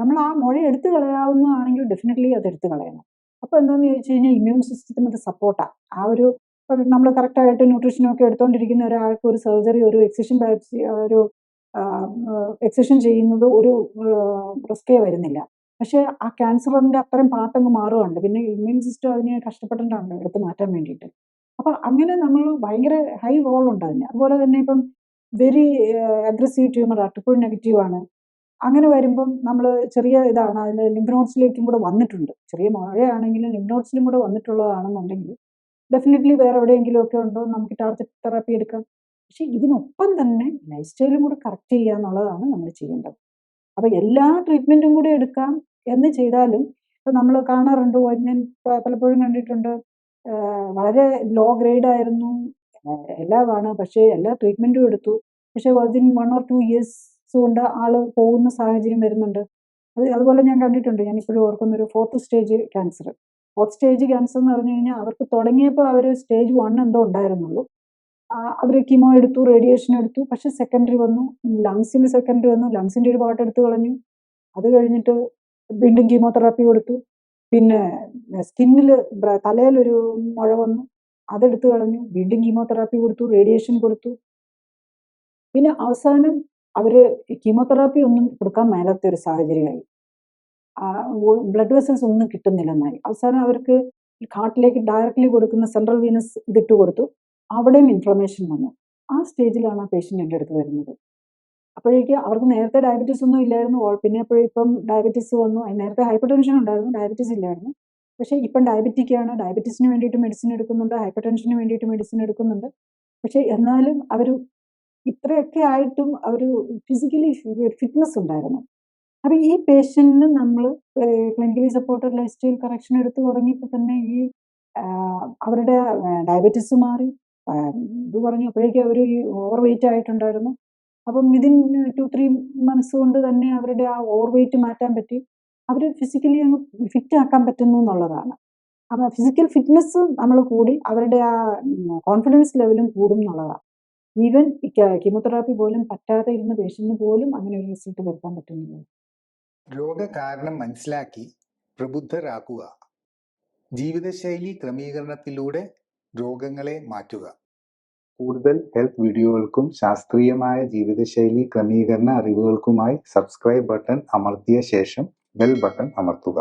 നമ്മൾ ആ മുഴ എടുത്തു കളയാവുന്നതാണെങ്കിൽ ഡെഫിനറ്റ്ലി അത് എടുത്തു കളയണം. അപ്പോൾ എന്താണെന്ന് ചോദിച്ചു കഴിഞ്ഞാൽ ഇമ്മ്യൂൺ സിസ്റ്റത്തിന് അത് സപ്പോർട്ടാണ്. ആ ഒരു നമ്മൾ കറക്റ്റായിട്ട് ന്യൂട്രീഷനൊക്കെ എടുത്തുകൊണ്ടിരിക്കുന്ന ഒരാൾക്ക് ഒരു സർജറി, ഒരു എക്സിഷൻ ഒരു എക്സിഷൻ ചെയ്യുന്നത് ഒരു റിസ്കേ വരുന്നില്ല. പക്ഷേ ആ ക്യാൻസറിൻ്റെ അത്രയും പാർട്ടങ്ങ് മാറുകയുണ്ട്. പിന്നെ ഇമ്മ്യൂൺ സിസ്റ്റം അതിനെ കഷ്ടപ്പെട്ടിട്ടാണ് എടുത്ത് മാറ്റാൻ വേണ്ടിയിട്ട്. അപ്പം അങ്ങനെ നമ്മൾ ഭയങ്കര ഹൈ റോളുണ്ട് അതിന്. അതുപോലെ തന്നെ ഇപ്പം വെരി അഗ്രസീവ് ട്യൂമറാണ്, ട്രിപ്പിൾ നെഗറ്റീവാണ്. അങ്ങനെ വരുമ്പം നമ്മൾ ചെറിയ ഇതാണ് അതിൻ്റെ ലിംഫ് നോഡ്സിലേക്കും കൂടെ വന്നിട്ടുണ്ട്. ചെറിയ മഴയാണെങ്കിലും ലിംഫ് നോഡ്സിലും കൂടെ വന്നിട്ടുള്ളതാണെന്നുണ്ടെങ്കിൽ ഡെഫിനറ്റ്ലി വേറെ എവിടെയെങ്കിലുമൊക്കെ ഉണ്ടോ നമുക്ക് ടാർഗറ്റ് തെറാപ്പി എടുക്കാം. പക്ഷേ ഇതിനൊപ്പം തന്നെ ലൈഫ് സ്റ്റൈലും കൂടെ കറക്റ്റ് ചെയ്യുക എന്നുള്ളതാണ് നമ്മൾ ചെയ്യേണ്ടത്. അപ്പം എല്ലാ ട്രീറ്റ്മെൻറ്റും കൂടി എടുക്കാം എന്ന് ചെയ്താലും ഇപ്പം നമ്മൾ കാണാറുണ്ട്, ഞാൻ പലപ്പോഴും കണ്ടിട്ടുണ്ട്, വളരെ ലോ ഗ്രേഡ് ആയിരുന്നു, എല്ലാമാണ്, പക്ഷേ എല്ലാ ട്രീറ്റ്മെൻറ്റും എടുത്തു, പക്ഷേ വിതിൻ 1 or 2 years കൊണ്ട് ആൾ പോകുന്ന സാഹചര്യം വരുന്നുണ്ട്. അതുപോലെ ഞാൻ കണ്ടിട്ടുണ്ട്, ഞാനിപ്പോഴും ഓർക്കുന്നൊരു 4th stage cancer. 4th stage cancer എന്ന് പറഞ്ഞു കഴിഞ്ഞാൽ അവർക്ക് തുടങ്ങിയപ്പോൾ അവർ സ്റ്റേജ് 1 എന്തോ ഉണ്ടായിരുന്നുള്ളൂ. അവർ കീമോ എടുത്തു, റേഡിയേഷൻ എടുത്തു, പക്ഷേ സെക്കൻഡറി വന്നു, ലങ്സിന് സെക്കൻഡറി വന്നു, ലങ്സിൻ്റെ ഒരു പാർട്ട് എടുത്ത് കളഞ്ഞു. അത് കഴിഞ്ഞിട്ട് വീണ്ടും കീമോതെറാപ്പി കൊടുത്തു. പിന്നെ സ്കിന്നിൽ തലയിലൊരു മുഴ വന്നു, അതെടുത്ത് കളഞ്ഞു, വീണ്ടും കീമോതെറാപ്പി കൊടുത്തു, റേഡിയേഷൻ കൊടുത്തു. പിന്നെ അവസാനം അവർ കീമോതെറാപ്പി ഒന്നും കൊടുക്കാൻ മേലാത്ത ഒരു സാഹചര്യമായി. ബ്ലഡ് വെസൽസ് ഒന്നും കിട്ടുന്നില്ലെന്നായി. അവസാനം അവർക്ക് ഹാർട്ടിലേക്ക് ഡയറക്റ്റ്ലി കൊടുക്കുന്ന സെൻട്രൽ വീനസ് ഇതിട്ട് കൊടുത്തു. അവിടെയും ഇൻഫ്ലമേഷൻ വന്നു. ആ സ്റ്റേജിലാണ് ആ പേഷ്യൻ്റ് എൻ്റെ അടുത്ത് വരുന്നത്. അപ്പോഴേക്ക് അവർക്ക് നേരത്തെ ഡയബറ്റീസ് ഒന്നും ഇല്ലായിരുന്നു, പിന്നെ ഇപ്പം ഡയബറ്റീസ് വന്നു. നേരത്തെ ഹൈപ്പർ ടെൻഷൻ ഉണ്ടായിരുന്നു, ഡയബറ്റീസ് ഇല്ലായിരുന്നു. പക്ഷേ ഇപ്പം ഡയബറ്റിക്കാണ്, ഡയബറ്റീസിന് വേണ്ടിയിട്ട് മെഡിസിൻ എടുക്കുന്നുണ്ട്, ഹൈപ്പർ ടെൻഷന് വേണ്ടിയിട്ട് മെഡിസിൻ എടുക്കുന്നുണ്ട്. പക്ഷേ എന്നാലും അവർ ഇത്രയൊക്കെ ആയിട്ടും അവർ ഫിസിക്കലി ഫിറ്റ്നസ് ഉണ്ടായിരുന്നു. അപ്പം ഈ പേഷ്യൻറ്റിന് നമ്മൾ clinically supported life style correction എടുത്ത് തുടങ്ങിയപ്പോൾ തന്നെ ഈ അവരുടെ ഡയബറ്റീസ് മാറി. ഇത് പറഞ്ഞു അപ്പോഴേക്കും അവർ ഈ ഓവർ വെയിറ്റ് ആയിട്ടുണ്ടായിരുന്നു. അപ്പം ഇതിൻ 2-3 months കൊണ്ട് തന്നെ അവരുടെ ആ ഓവർ വെയിറ്റ് മാറ്റാൻ പറ്റി. അവർ ഫിസിക്കലി അങ്ങ് ഫിറ്റ് ആക്കാൻ പറ്റുന്നു എന്നുള്ളതാണ്. അപ്പം ഫിസിക്കൽ ഫിറ്റ്നസ് നമ്മൾ കൂടി അവരുടെ ആ കോൺഫിഡൻസ് ലെവലും കൂടും എന്നുള്ളതാണ്. ഈവൻ കീമോതെറാപ്പി പോലും പറ്റാതെ ഇരുന്ന പേഷ്യന്റിന് പോലും അങ്ങനെ ഒരു റിസൾട്ട് വരുത്താൻ പറ്റുന്നില്ല. രോഗകാരണം മനസ്സിലാക്കി പ്രബുദ്ധരാക്കുക. ജീവിതശൈലി ക്രമീകരണത്തിലൂടെ രോഗങ്ങളെ മാറ്റുക. കൂടുതൽ ഹെൽത്ത് വീഡിയോകൾക്കും ശാസ്ത്രീയമായ ജീവിതശൈലി ക്രമീകരണ അറിവുകൾക്കുമായി സബ്സ്ക്രൈബ് ബട്ടൺ അമർത്തിയ ശേഷം ബെൽ ബട്ടൺ അമർത്തുക.